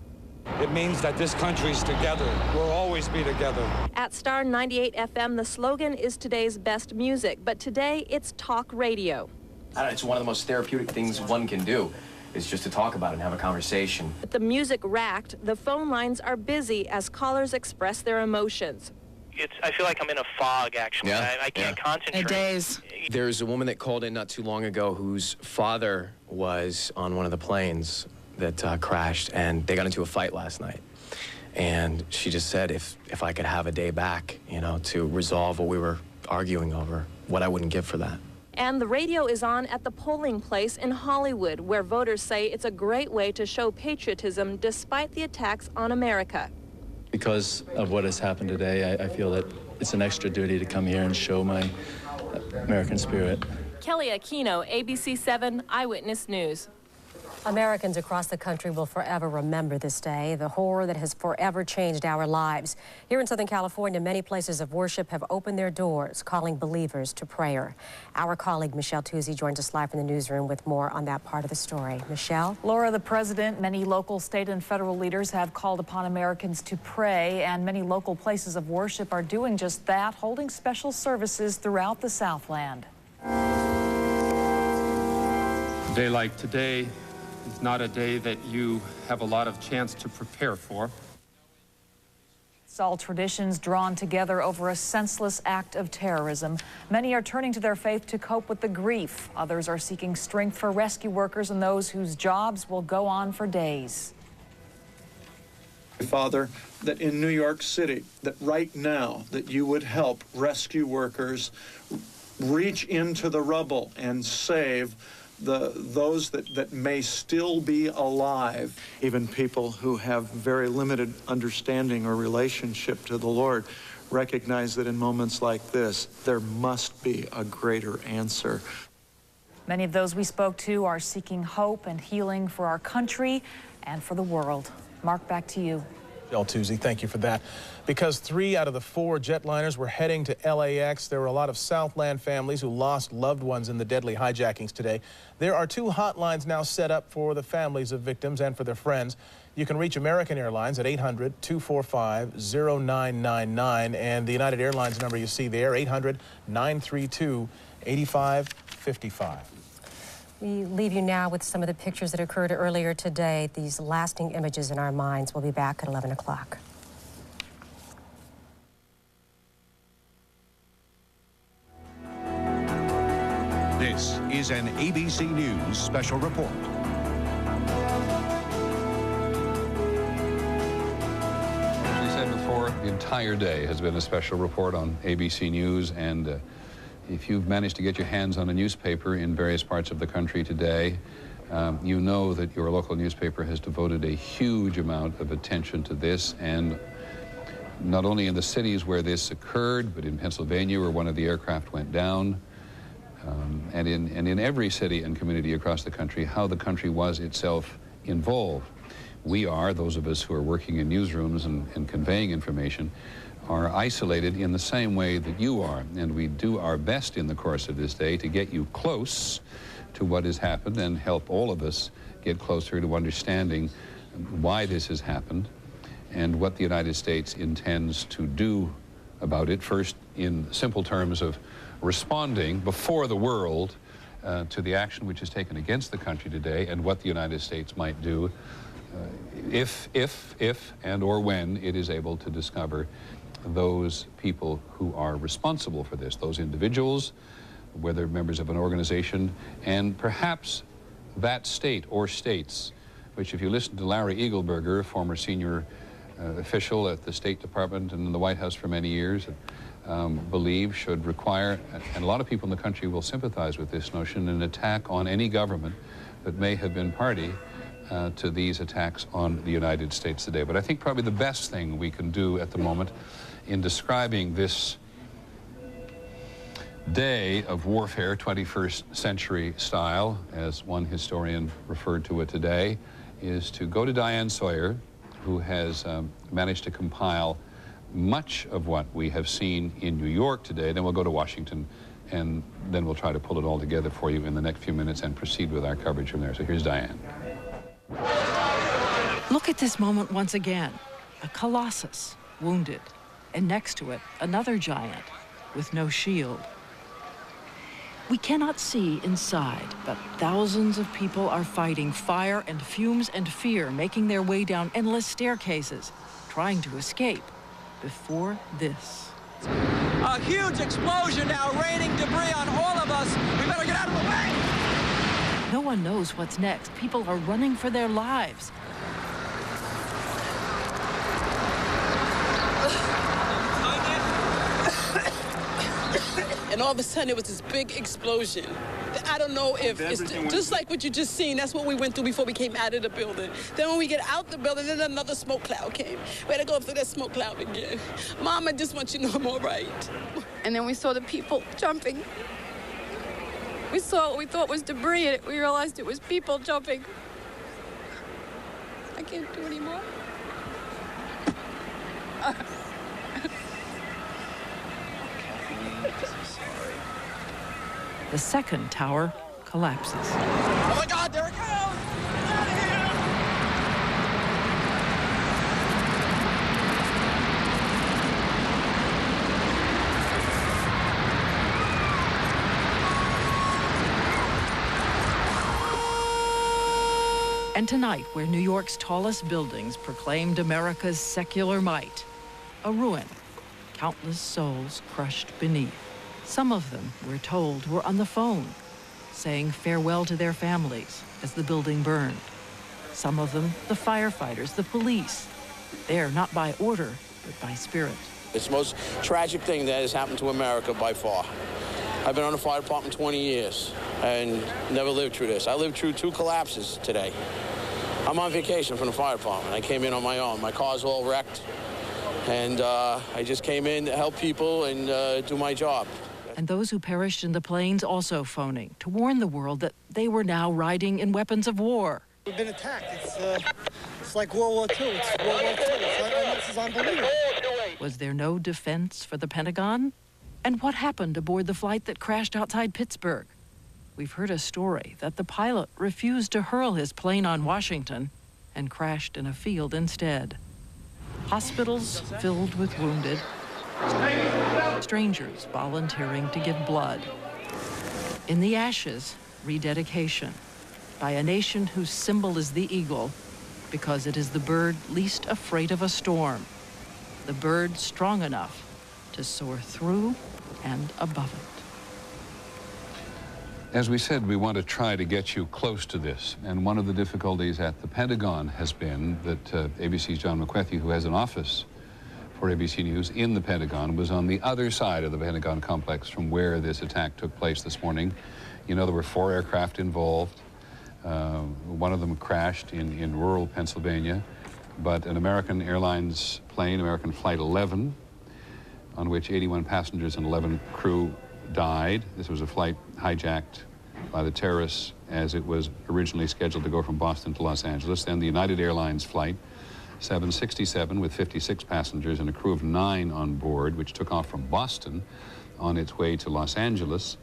Speaker 9: It means that this country's together. We'll always be together.
Speaker 11: At Star 98 FM, the slogan is today's best music, but today it's talk radio.
Speaker 23: It's one of the most therapeutic things one can do, is just to talk about it and have a conversation.
Speaker 11: With the music racked, the phone lines are busy as callers express their emotions.
Speaker 26: I feel like I'm in a fog, actually.
Speaker 23: Yeah,
Speaker 26: I can't concentrate.
Speaker 23: There's a woman that called in not too long ago whose father was on one of the planes that crashed, and they got into a fight last night. And she just said if I could have a day back, you know, to resolve what we were arguing over, what I wouldn't give for that.
Speaker 11: And the radio is on at the polling place in Hollywood, where voters say it's a great way to show patriotism despite the attacks on America.
Speaker 8: Because of what has happened today, I feel that it's an extra duty to come here and show my American spirit.
Speaker 11: Kelly Aquino, ABC 7 Eyewitness News.
Speaker 10: Americans across the country will forever remember this day, the horror that has forever changed our lives. Here in Southern California, many places of worship have opened their doors, calling believers to prayer. Our colleague Michelle Tuzzi joins us live from the newsroom with more on that part of the story. Michelle?
Speaker 12: Laura, the president, many local, state, and federal leaders have called upon Americans to pray, and many local places of worship are doing just that, holding special services throughout the Southland.
Speaker 27: A day like today is not a day that you have a lot of chance to prepare for.
Speaker 12: It's all traditions drawn together over a senseless act of terrorism. Many are turning to their faith to cope with the grief. Others are seeking strength for rescue workers and those whose jobs will go on for days.
Speaker 13: Father, that in New York City, that right now, that you would help rescue workers reach into the rubble and save those that may still be alive. Even people who have very limited understanding or relationship to the Lord recognize that in moments like this, there must be a greater answer.
Speaker 12: Many of those we spoke to are seeking hope and healing for our country and for the world. Mark, back to you.
Speaker 2: Jill Tuzzi, thank you for that. Because 3 out of the 4 jetliners were heading to LAX, there were a lot of Southland families who lost loved ones in the deadly hijackings today. There are 2 hotlines now set up for the families of victims and for their friends. You can reach American Airlines at 800-245-0999, and the United Airlines number you see there, 800-932-8555.
Speaker 10: We leave you now with some of the pictures that occurred earlier today, these lasting images in our minds. We'll be back at 11 o'clock.
Speaker 14: This is an ABC News special report.
Speaker 15: As we said before, the entire day has been a special report on ABC News, and if you've managed to get your hands on a newspaper in various parts of the country today, you know that your local newspaper has devoted a huge amount of attention to this, and not only in the cities where this occurred, but in Pennsylvania where one of the aircraft went down, and in every city and community across the country, how the country was itself involved. We are, those of us who are working in newsrooms and conveying information, are isolated in the same way that you are, and we do our best in the course of this day to get you close to what has happened and help all of us get closer to understanding why this has happened and what the United States intends to do about it. First, in simple terms of responding before the world to the action which is taken against the country today, and what the United States might do if and or when it is able to discover those people who are responsible for this, those individuals, whether members of an organization, and perhaps that state or states, which, if you listen to Larry Eagleburger, former senior official at the State Department and in the White House for many years, believe should require, and a lot of people in the country will sympathize with this notion, an attack on any government that may have been party to these attacks on the United States today. But I think probably the best thing we can do at the moment in describing this day of warfare, 21st century style, as one historian referred to it today, is to go to Diane Sawyer, who has managed to compile much of what we have seen in New York today. Then we'll go to Washington, and then we'll try to pull it all together for you in the next few minutes and proceed with our coverage from there. So here's Diane.
Speaker 16: Look at this moment once again. A colossus, wounded, and next to it, another giant with no shield. We cannot see inside, but thousands of people are fighting fire and fumes and fear, making their way down endless staircases, trying to escape before this.
Speaker 18: A huge explosion now raining debris on all of us. We better get out of the way.
Speaker 16: No one knows what's next. People are running for their lives.
Speaker 19: And all of a sudden, it was this big explosion. I don't know if it's just like what you just seen. That's what we went through before we came out of the building. Then when we get out the building, then another smoke cloud came. We had to go through that smoke cloud again. Mom, I just want you to know I'm all right.
Speaker 25: And then we saw the people jumping. We saw what we thought was debris, and we realized it was people jumping. I can't do anymore.
Speaker 16: The second tower collapses.
Speaker 18: Oh my God, there it goes! Get out of here!
Speaker 16: And tonight, where New York's tallest buildings proclaimed America's secular might, a ruin, countless souls crushed beneath. Some of them, we're told, were on the phone, saying farewell to their families as the building burned. Some of them, the firefighters, the police, There, not by order, but by spirit.
Speaker 1: It's the most tragic thing that has happened to America by far. I've been on the fire department 20 years and never lived through this. I lived through 2 collapses today. I'm on vacation from the fire department. I came in on my own. My car's all wrecked, and I just came in to help people and do my job.
Speaker 16: And those who perished in the planes also phoning to warn the world that they were now riding in weapons of war.
Speaker 3: We've been attacked. It's like World War II. It's World War II. This is unbelievable.
Speaker 16: Was there no defense for the Pentagon? And what happened aboard the flight that crashed outside Pittsburgh? We've heard a story that the pilot refused to hurl his plane on Washington and crashed in a field instead. Hospitals filled with wounded, strangers volunteering to give blood. In the ashes, rededication by a nation whose symbol is the eagle because it is the bird least afraid of a storm, the bird strong enough to soar through and above it.
Speaker 15: As we said, we want to try to get you close to this. And one of the difficulties at the Pentagon has been that ABC's John McWethy, who has an office for ABC News in the Pentagon, was on the other side of the Pentagon complex from where this attack took place this morning. You know, there were 4 aircraft involved. One of them crashed in rural Pennsylvania, but an American Airlines plane, American Flight 11, on which 81 passengers and 11 crew died. This was a flight hijacked by the terrorists as it was originally scheduled to go from Boston to Los Angeles. Then the United Airlines flight 767 with 56 passengers and a crew of 9 on board, which took off from Boston on its way to Los Angeles,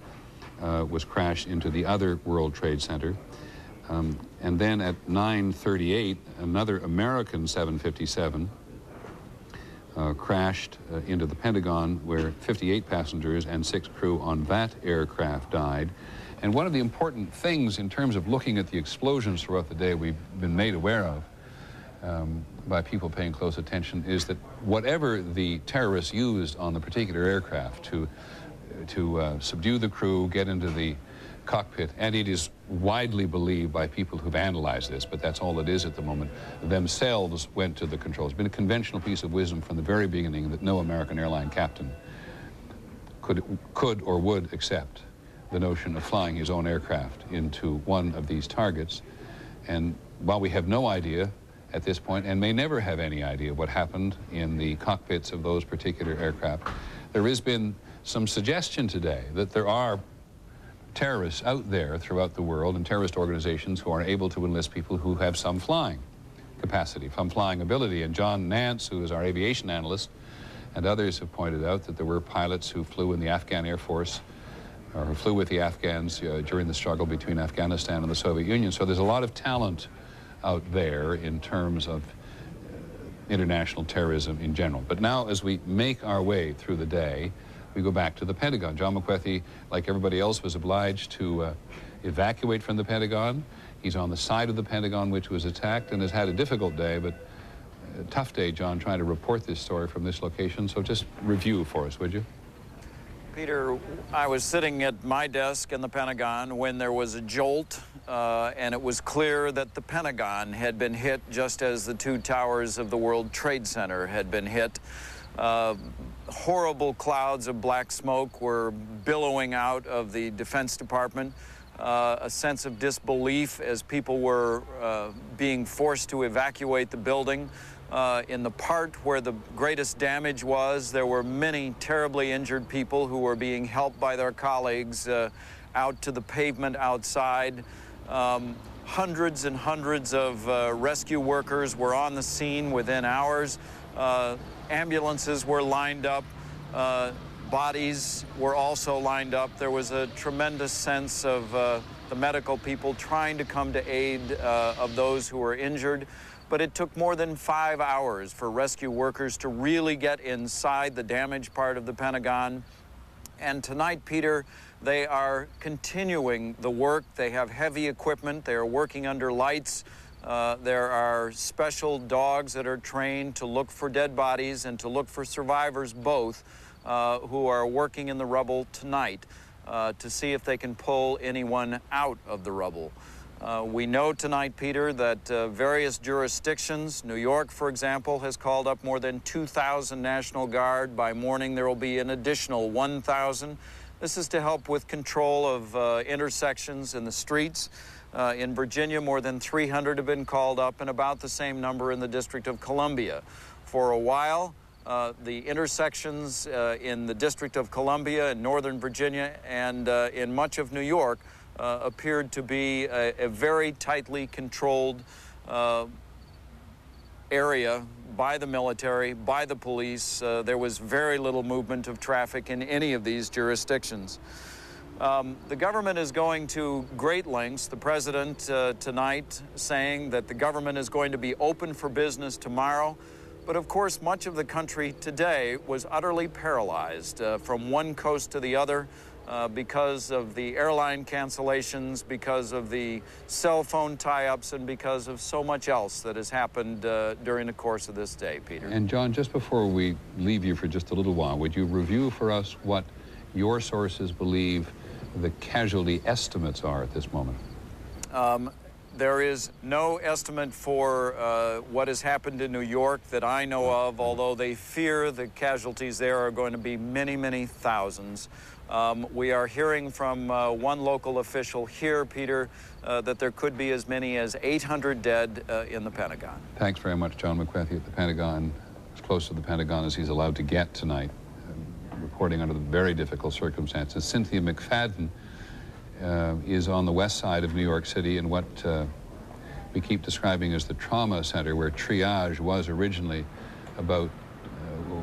Speaker 15: was crashed into the other World Trade Center. And then at 9:38, another American 757 crashed into the Pentagon, where 58 passengers and 6 crew on that aircraft died. And one of the important things in terms of looking at the explosions throughout the day we've been made aware of by people paying close attention is that whatever the terrorists used on the particular aircraft to subdue the crew, get into the cockpit, and it is widely believed by people who've analyzed this, but that's all it is at the moment, themselves went to the controls. It's been a conventional piece of wisdom from the very beginning that no American airline captain could or would accept the notion of flying his own aircraft into one of these targets. And while we have no idea at this point, and may never have any idea what happened in the cockpits of those particular aircraft, there has been some suggestion today that there are terrorists out there throughout the world and terrorist organizations who are able to enlist people who have some flying capacity, some flying ability. And John Nance, who is our aviation analyst, and others have pointed out that there were pilots who flew in the Afghan Air Force or who flew with the Afghans during the struggle between Afghanistan and the Soviet Union. So there's a lot of talent out there in terms of international terrorism in general. But now, as we make our way through the day, we go back to the Pentagon. John McWethy, like everybody else, was obliged to evacuate from the Pentagon. He's on the side of the Pentagon which was attacked and has had a difficult day, but a tough day, John, trying to report this story from this location. So just review for us, would you?
Speaker 17: Peter, I was sitting at my desk in the Pentagon when there was a jolt, and it was clear that the Pentagon had been hit just as the 2 towers of the World Trade Center had been hit. Horrible clouds of black smoke were billowing out of the Defense Department. A sense of disbelief as people were being forced to evacuate the building. In the part where the greatest damage was, there were many terribly injured people who were being helped by their colleagues out to the pavement outside. Hundreds and hundreds of rescue workers were on the scene within hours. Ambulances were lined up. Bodies were also lined up. There was a tremendous sense of the medical people trying to come to aid of those who were injured. But it took more than 5 hours for rescue workers to really get inside the damaged part of the Pentagon. And tonight, Peter, they are continuing the work. They have heavy equipment. They are working under lights. There are special dogs that are trained to look for dead bodies and to look for survivors both, who are working in the rubble tonight to see if they can pull anyone out of the rubble. We know tonight, Peter, that various jurisdictions, New York, for example, has called up more than 2,000 National Guard. By morning, there will be an additional 1,000. This is to help with control of intersections in the streets. In Virginia, more than 300 have been called up, and about the same number in the District of Columbia. For a while, the intersections in the District of Columbia, in Northern Virginia, and in much of New York appeared to be a very tightly controlled area by the military, by the police. There was very little movement of traffic in any of these jurisdictions. The government is going to great lengths. The president tonight saying that the government is going to be open for business tomorrow. But of course, much of the country today was utterly paralyzed from one coast to the other because of the airline cancellations, because of the cell phone tie-ups, and because of so much else that has happened during the course of this day, Peter.
Speaker 15: And John, just before we leave you for just a little while, would you review for us what your sources believe the casualty estimates are at this moment?
Speaker 17: There is no estimate for what has happened in New York that I know of, although they fear the casualties there are going to be many, many thousands. We are hearing from one local official here, Peter, that there could be as many as 800 dead in the Pentagon.
Speaker 15: Thanks very much, John McWethy at the Pentagon, as close to the Pentagon as he's allowed to get tonight, reporting under the very difficult circumstances. Cynthia McFadden is on the west side of New York City in what we keep describing as the trauma center, where triage was originally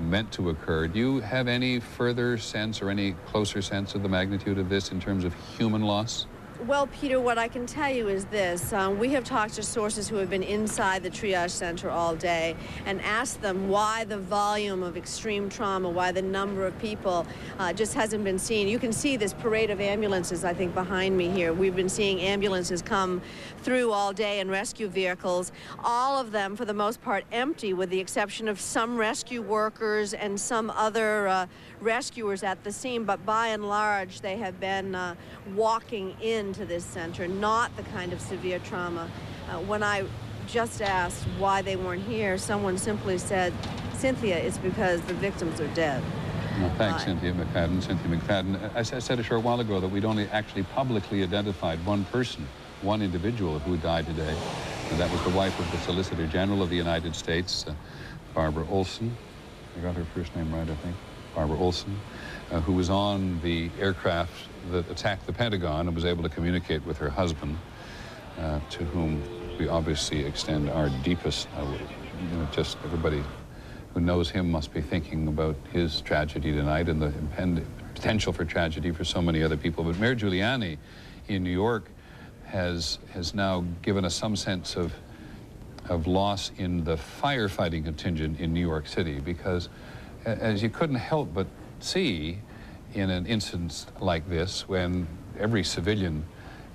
Speaker 15: meant to occur. Do you have any further sense or any closer sense of the magnitude of this in terms of human loss?
Speaker 5: Well, Peter, what I can tell you is this. We have talked to sources who have been inside the triage center all day and asked them why the volume of extreme trauma, why the number of people just hasn't been seen. You can see this parade of ambulances, I think, behind me here. We've been seeing ambulances come through all day and rescue vehicles, all of them, for the most part, empty, with the exception of some rescue workers and some other rescuers at the scene. But by and large, they have been walking into this center, not the kind of severe trauma. When I just asked why they weren't here, someone simply said, Cynthia, it's because the victims are dead.
Speaker 15: Well, thanks, Cynthia McFadden. Cynthia McFadden. I said a short while ago that we'd only actually publicly identified one person, one individual who died today, and that was the wife of the Solicitor General of the United States, Barbara Olson. I got her first name right, I think. Barbara Olson, who was on the aircraft that attacked the Pentagon and was able to communicate with her husband, to whom we obviously extend our deepest, just everybody who knows him must be thinking about his tragedy tonight and the potential for tragedy for so many other people. But Mayor Giuliani in New York has now given us some sense of loss in the firefighting contingent in New York City, because as you couldn't help but see in an instance like this, when every civilian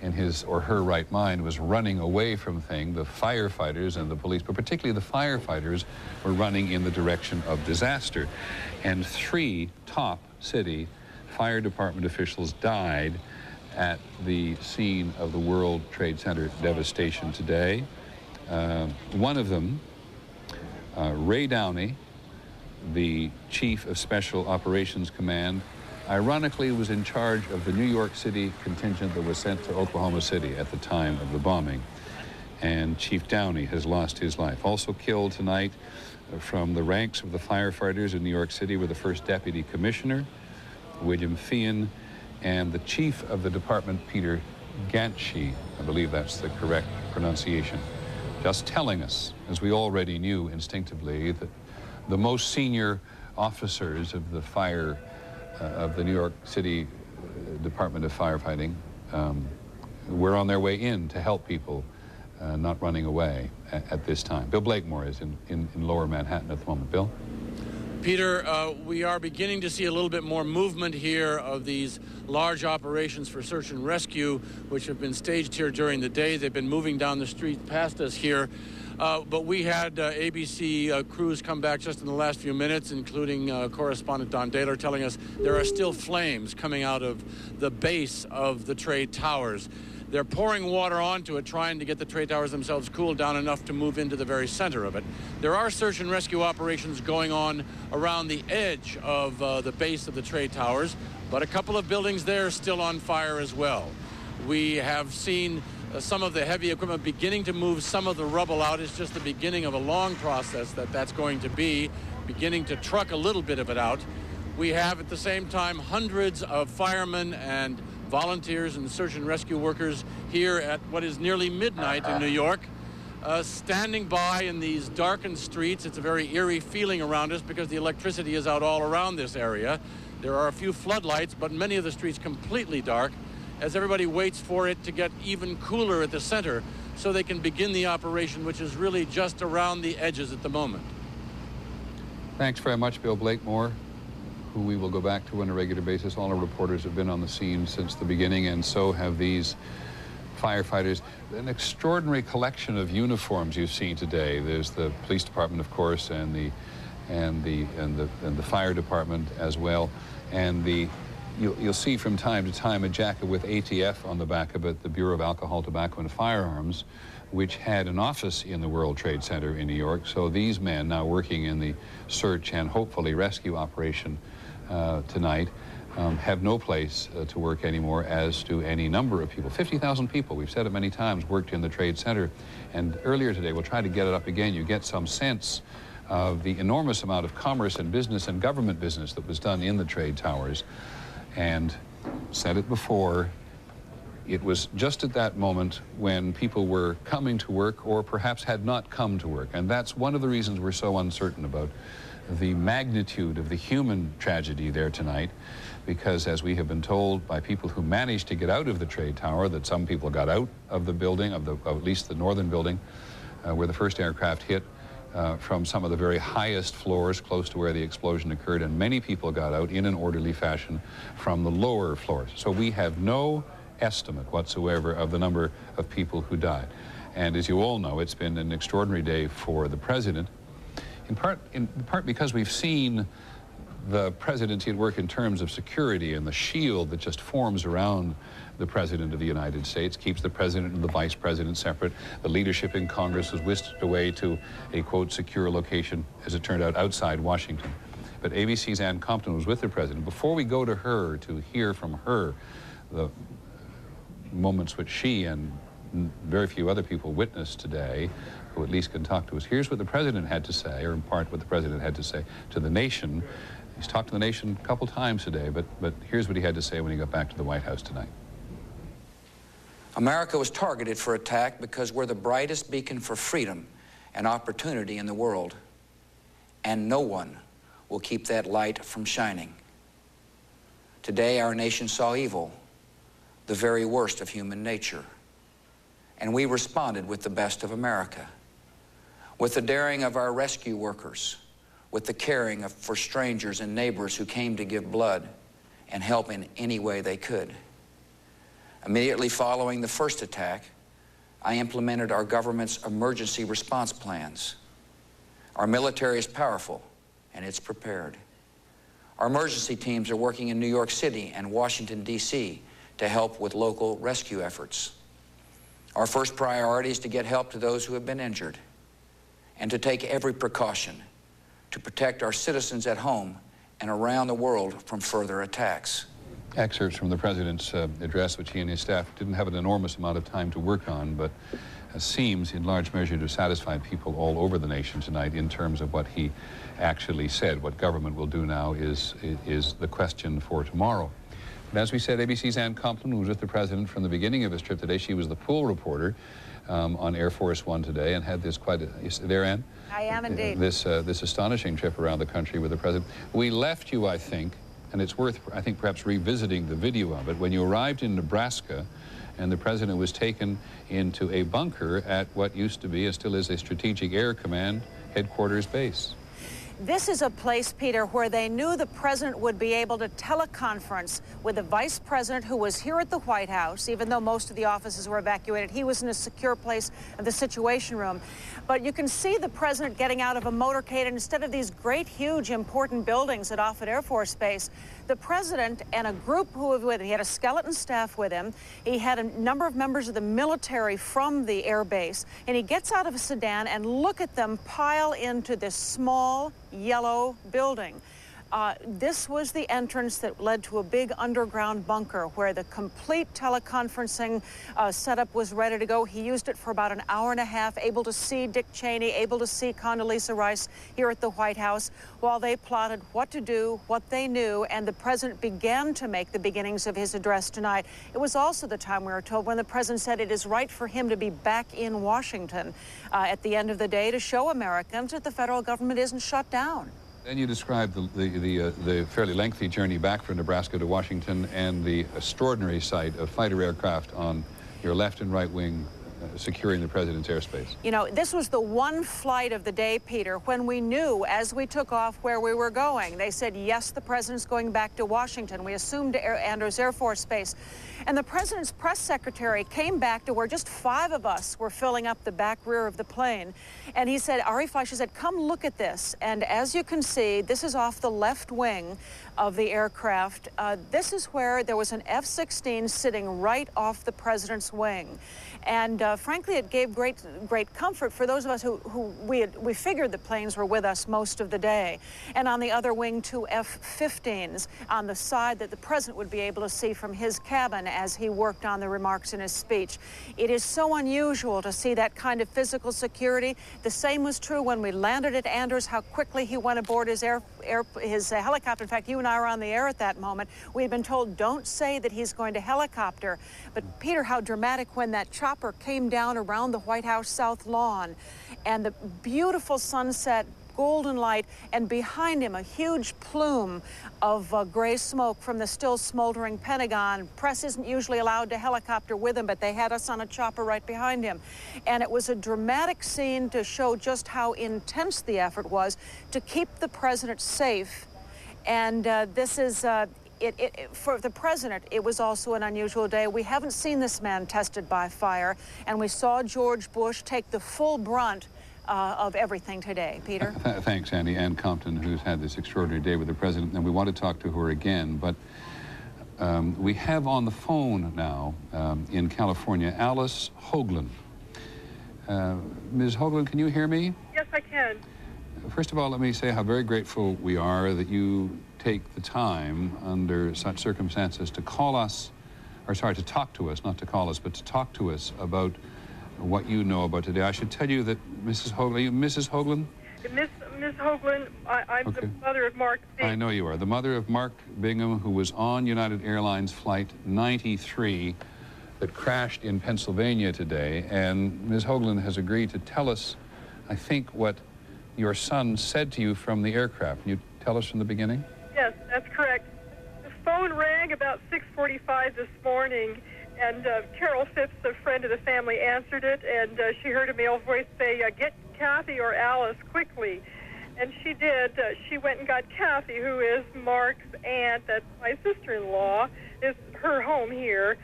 Speaker 15: in his or her right mind was running away from things, the firefighters and the police, but particularly the firefighters, were running in the direction of disaster. And 3 top city fire department officials died at the scene of the World Trade Center devastation today. One of them, Ray Downey, the chief of Special Operations Command, ironically was in charge of the New York City contingent that was sent to Oklahoma City at the time of the bombing. And Chief Downey has lost his life. Also killed tonight from the ranks of the firefighters in New York City were the first deputy commissioner, William Feehan, and the chief of the department, Peter Ganchi. I believe that's the correct pronunciation. Just telling us, as we already knew instinctively, that the most senior officers of the fire, of the New York City Department of Firefighting, were on their way in to help people not running away at this time. Bill Blakemore is in Lower Manhattan at the moment. Bill?
Speaker 1: Peter, we are beginning to see a little bit more movement here of these large operations for search and rescue, which have been staged here during the day. They've been moving down the street past us here. But we had ABC crews come back just in the last few minutes, including correspondent Don Daler, telling us there are still flames coming out of the base of the trade towers.
Speaker 4: They're pouring water onto it, trying to get the trade towers themselves cooled down enough to move into the very center of it. There are search and rescue operations going on around the edge of the base of the trade towers, but a couple of buildings there are still on fire as well. We have seen some of the heavy equipment beginning to move some of the rubble out. It's just the beginning of a long process that's going to be, beginning to truck a little bit of it out. We have at the same time hundreds of firemen and volunteers and search and rescue workers here at what is nearly midnight in New York, standing by in these darkened streets. It's a very eerie feeling around us because the electricity is out all around this area. There are a few floodlights, but many of the streets completely dark as everybody waits for it to get even cooler at the center so they can begin the operation, which is really just around the edges at the moment.
Speaker 15: Thanks very much, Bill Blakemore, who we will go back to on a regular basis. All our reporters have been on the scene since the beginning, and so have these firefighters. An extraordinary collection of uniforms you've seen today. There's the police department, of course, and the fire department as well. And you'll see from time to time a jacket with ATF on the back of it, the Bureau of Alcohol, Tobacco, and Firearms, which had an office in the World Trade Center in New York. So these men now working in the search and hopefully rescue operation tonight have no place to work anymore, as do any number of people. 50,000 people, we've said it many times, worked in the Trade Center. And earlier today, we'll try to get it up again, you get some sense of the enormous amount of commerce and business and government business that was done in the trade towers. And said it before, it was just at that moment when people were coming to work or perhaps had not come to work. And that's one of the reasons we're so uncertain about the magnitude of the human tragedy there tonight, because as we have been told by people who managed to get out of the trade tower, that some people got out of the building, of at least the northern building, where the first aircraft hit, from some of the very highest floors close to where the explosion occurred, and many people got out in an orderly fashion from the lower floors. So we have no estimate whatsoever of the number of people who died. And as you all know, it's been an extraordinary day for the president, in part because we've seen the presidency at work in terms of security and the shield that just forms around the President of the United States, keeps the President and the Vice President separate. The leadership in Congress was whisked away to a, quote, secure location, as it turned out, outside Washington. But ABC's Ann Compton was with the President. Before we go to her to hear from her the moments which she and very few other people witnessed today, who at least can talk to us, here's what the President had to say, or in part what the President had to say to the nation. He's talked to the nation a couple times today, but here's what he had to say when he got back to the White House tonight.
Speaker 6: America was targeted for attack because we're the brightest beacon for freedom and opportunity in the world, and no one will keep that light from shining. Today, our nation saw evil, the very worst of human nature, and we responded with the best of America, with the daring of our rescue workers, with the caring for strangers and neighbors who came to give blood and help in any way they could. Immediately following the first attack, I implemented our government's emergency response plans. Our military is powerful, and it's prepared. Our emergency teams are working in New York City and Washington, D.C. to help with local rescue efforts. Our first priority is to get help to those who have been injured and to take every precaution to protect our citizens at home and around the world from further attacks.
Speaker 15: Excerpts from the President's address, which he and his staff didn't have an enormous amount of time to work on, but seems in large measure to satisfy people all over the nation tonight in terms of what he actually said. What government will do now is the question for tomorrow. But as we said, ABC's Ann Compton was with the President from the beginning of his trip today. She was the pool reporter on Air Force One today and had this quite a... There, Ann?
Speaker 7: I am indeed.
Speaker 15: This astonishing trip around the country with the President. We left you, I think, and it's worth, I think, perhaps revisiting the video of it, when you arrived in Nebraska and the President was taken into a bunker at what used to be and still is a Strategic Air Command headquarters base.
Speaker 7: This is a place, Peter, where they knew the president would be able to teleconference with the vice president who was here at the White House. Even though most of the offices were evacuated, he was in a secure place in the Situation Room. But you can see the president getting out of a motorcade, and instead of these great, huge, important buildings at Offutt Air Force Base, the president and a group who was with him, he had a skeleton staff with him, he had a number of members of the military from the air base, and he gets out of a sedan and look at them pile into this small yellow building. This was the entrance that led to a big underground bunker where the complete teleconferencing setup was ready to go. He used it for about an hour and a half, able to see Dick Cheney, able to see Condoleezza Rice here at the White House while they plotted what to do, what they knew, and the president began to make the beginnings of his address tonight. It was also the time, we were told, when the president said it is right for him to be back in Washington at the end of the day to show Americans that the federal government isn't shut down.
Speaker 15: Then you described the fairly lengthy journey back from Nebraska to Washington and the extraordinary sight of fighter aircraft on your left and right wing securing the president's airspace.
Speaker 7: You know, this was the one flight of the day, Peter, when we knew as we took off where we were going. They said, yes, the president's going back to Washington. We assumed Andrews Air Force Base. And the president's press secretary came back to where just 5 of us were filling up the back rear of the plane. And he said, Ari Fleischer said, come look at this. And as you can see, this is off the left wing of the aircraft. This is where there was an F-16 sitting right off the president's wing. And frankly, it gave great comfort for those of us who we figured the planes were with us most of the day. And on the other wing, 2 F-15s on the side that the president would be able to see from his cabin as he worked on the remarks in his speech. It is so unusual to see that kind of physical security. The same was true when we landed at Andrews, how quickly he went aboard his helicopter. In fact, you and I were on the air at that moment. We had been told, don't say that he's going to helicopter. But Peter, how dramatic when that chopper came down around the White House South Lawn and the beautiful sunset, golden light, and behind him a huge plume of gray smoke from the still smoldering Pentagon. Press isn't usually allowed to helicopter with him, but they had us on a chopper right behind him. And it was a dramatic scene to show just how intense the effort was to keep the president safe. And this is for the president, it was also an unusual day. We haven't seen this man tested by fire, and we saw George Bush take the full brunt of everything today. Peter?
Speaker 15: Thanks, Andy. Ann Compton, who's had this extraordinary day with the president, and we want to talk to her again. But we have on the phone now in California, Alice Hoagland. Ms. Hoagland, can you hear me?
Speaker 9: Yes, I can.
Speaker 15: First of all, let me say how very grateful we are that you take the time under such circumstances to call us, or sorry, to talk to us, not to call us, but to talk to us about what you know about today. I should tell you that Mrs. Hoagland, are you Mrs. Hoagland?
Speaker 9: Miss Hoagland, I'm okay. The mother of Mark Bingham.
Speaker 15: I know you are. The mother of Mark Bingham, who was on United Airlines Flight 93 that crashed in Pennsylvania today. And Ms. Hoagland has agreed to tell us, I think, what your son said to you from the aircraft. Can you tell us from the beginning?
Speaker 9: Yes, that's correct. The phone rang about 6:45 this morning, and Carol Phipps, a friend of the family, answered it, and she heard a male voice say, get Kathy or Alice quickly. And she did. She went and got Kathy, who is Mark's aunt. That's my sister-in-law. Is her home here.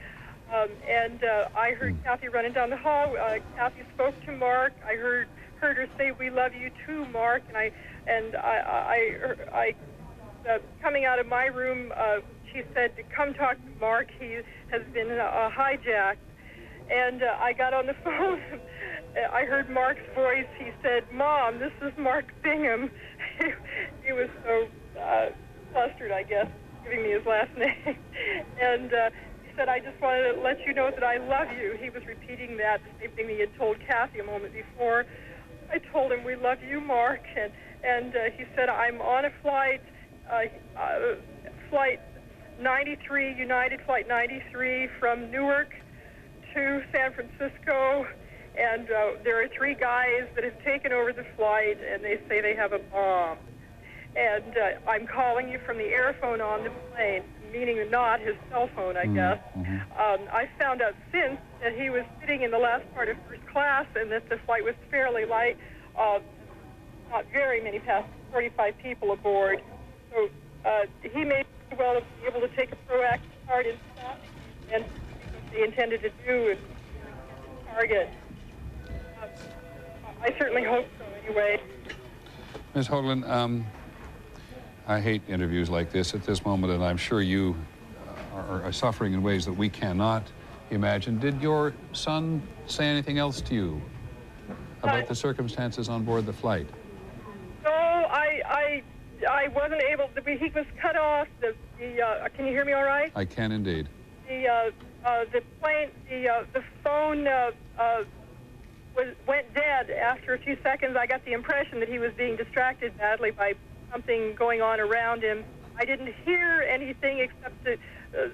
Speaker 9: And I heard Kathy running down the hall. Kathy spoke to Mark. I heard her say, "We love you too, Mark." And I coming out of my room, she said, "Come talk to Mark. He has been hijacked." And I got on the phone. I heard Mark's voice. He said, "Mom, this is Mark Bingham." He was so flustered, I guess, giving me his last name. And he said, "I just wanted to let you know that I love you." He was repeating that, the same thing he had told Kathy a moment before. I told him, "We love you, Mark." And he said, "I'm on a flight, flight 93, United Flight 93 from Newark to San Francisco. And there are 3 guys that have taken over the flight, and they say they have a bomb. And I'm calling you from the airphone on the plane," meaning not his cell phone, I guess. I found out since that he was sitting in the last part of first class and that the flight was fairly light. not very many passengers, 45 people aboard. So he may well be able to take a proactive part in stopping, and what they intended to do is target. I certainly hope so anyway.
Speaker 15: Ms. Hoagland, I hate interviews like this at this moment, and I'm sure you are suffering in ways that we cannot imagine. Did your son say anything else to you about the circumstances on board the flight?
Speaker 9: No, I wasn't able to. He was cut off. Can you hear me all right?
Speaker 15: I can indeed.
Speaker 9: The plane, the phone went dead after a few seconds. I got the impression that he was being distracted badly by something going on around him. I didn't hear anything except the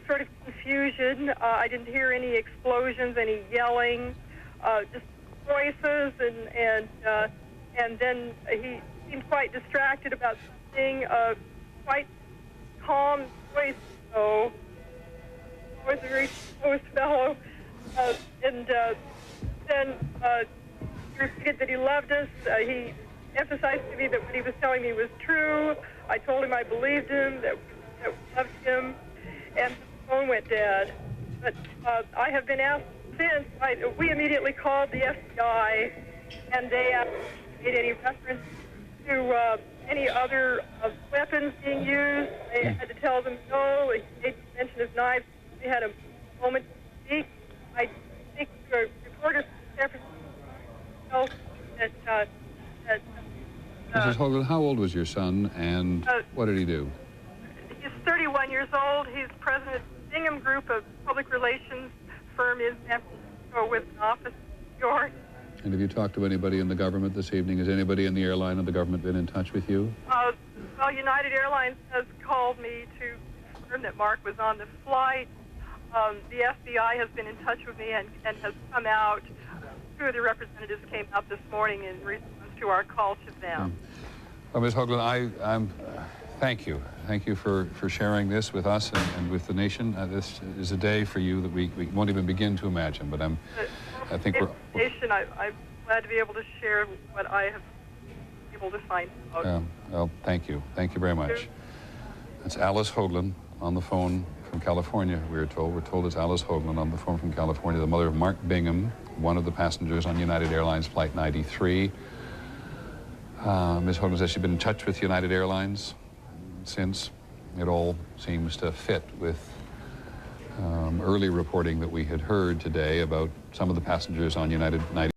Speaker 9: sort of confusion. I didn't hear any explosions, any yelling, just voices, and then he seemed quite distracted about something. Quite calm voice, though. He was a very composed fellow, and then he repeated that he loved us. He emphasized to me that what he was telling me was true. I told him I believed him, that we loved him, and the phone went dead. But I have been asked since. We immediately called the FBI, and they made any reference to any other weapons being used. They had to tell them no. They made mention of knives. We had a moment to speak. I think the reporter from San Francisco that
Speaker 15: Mrs. Hoagland, how old was your son, and what did he do?
Speaker 9: He's 31 years old. He's president of the Bingham Group, a public relations firm in San Francisco with an office in New York.
Speaker 15: And have you talked to anybody in the government this evening? Has anybody in the airline or the government been in touch with you?
Speaker 9: Well, United Airlines has called me to confirm that Mark was on the flight. The FBI has been in touch with me and has come out. Two of the representatives came out this morning in response to our call to them.
Speaker 15: Well, Ms. Hoagland, thank you. Thank you for sharing this with us and with the nation. This is a day for you that we won't even begin to imagine, but I think we're...
Speaker 9: I'm glad to be able to share what I have been able to find out.
Speaker 15: Well, thank you. Thank you very much. That's Alice Hoagland on the phone from California, we're told. We're told it's Alice Hoagland on the phone from California, the mother of Mark Bingham, one of the passengers on United Airlines Flight 93. Ms. Hoagland says she's been in touch with United Airlines since. It all seems to fit with early reporting that we had heard today about some of the passengers on United 93.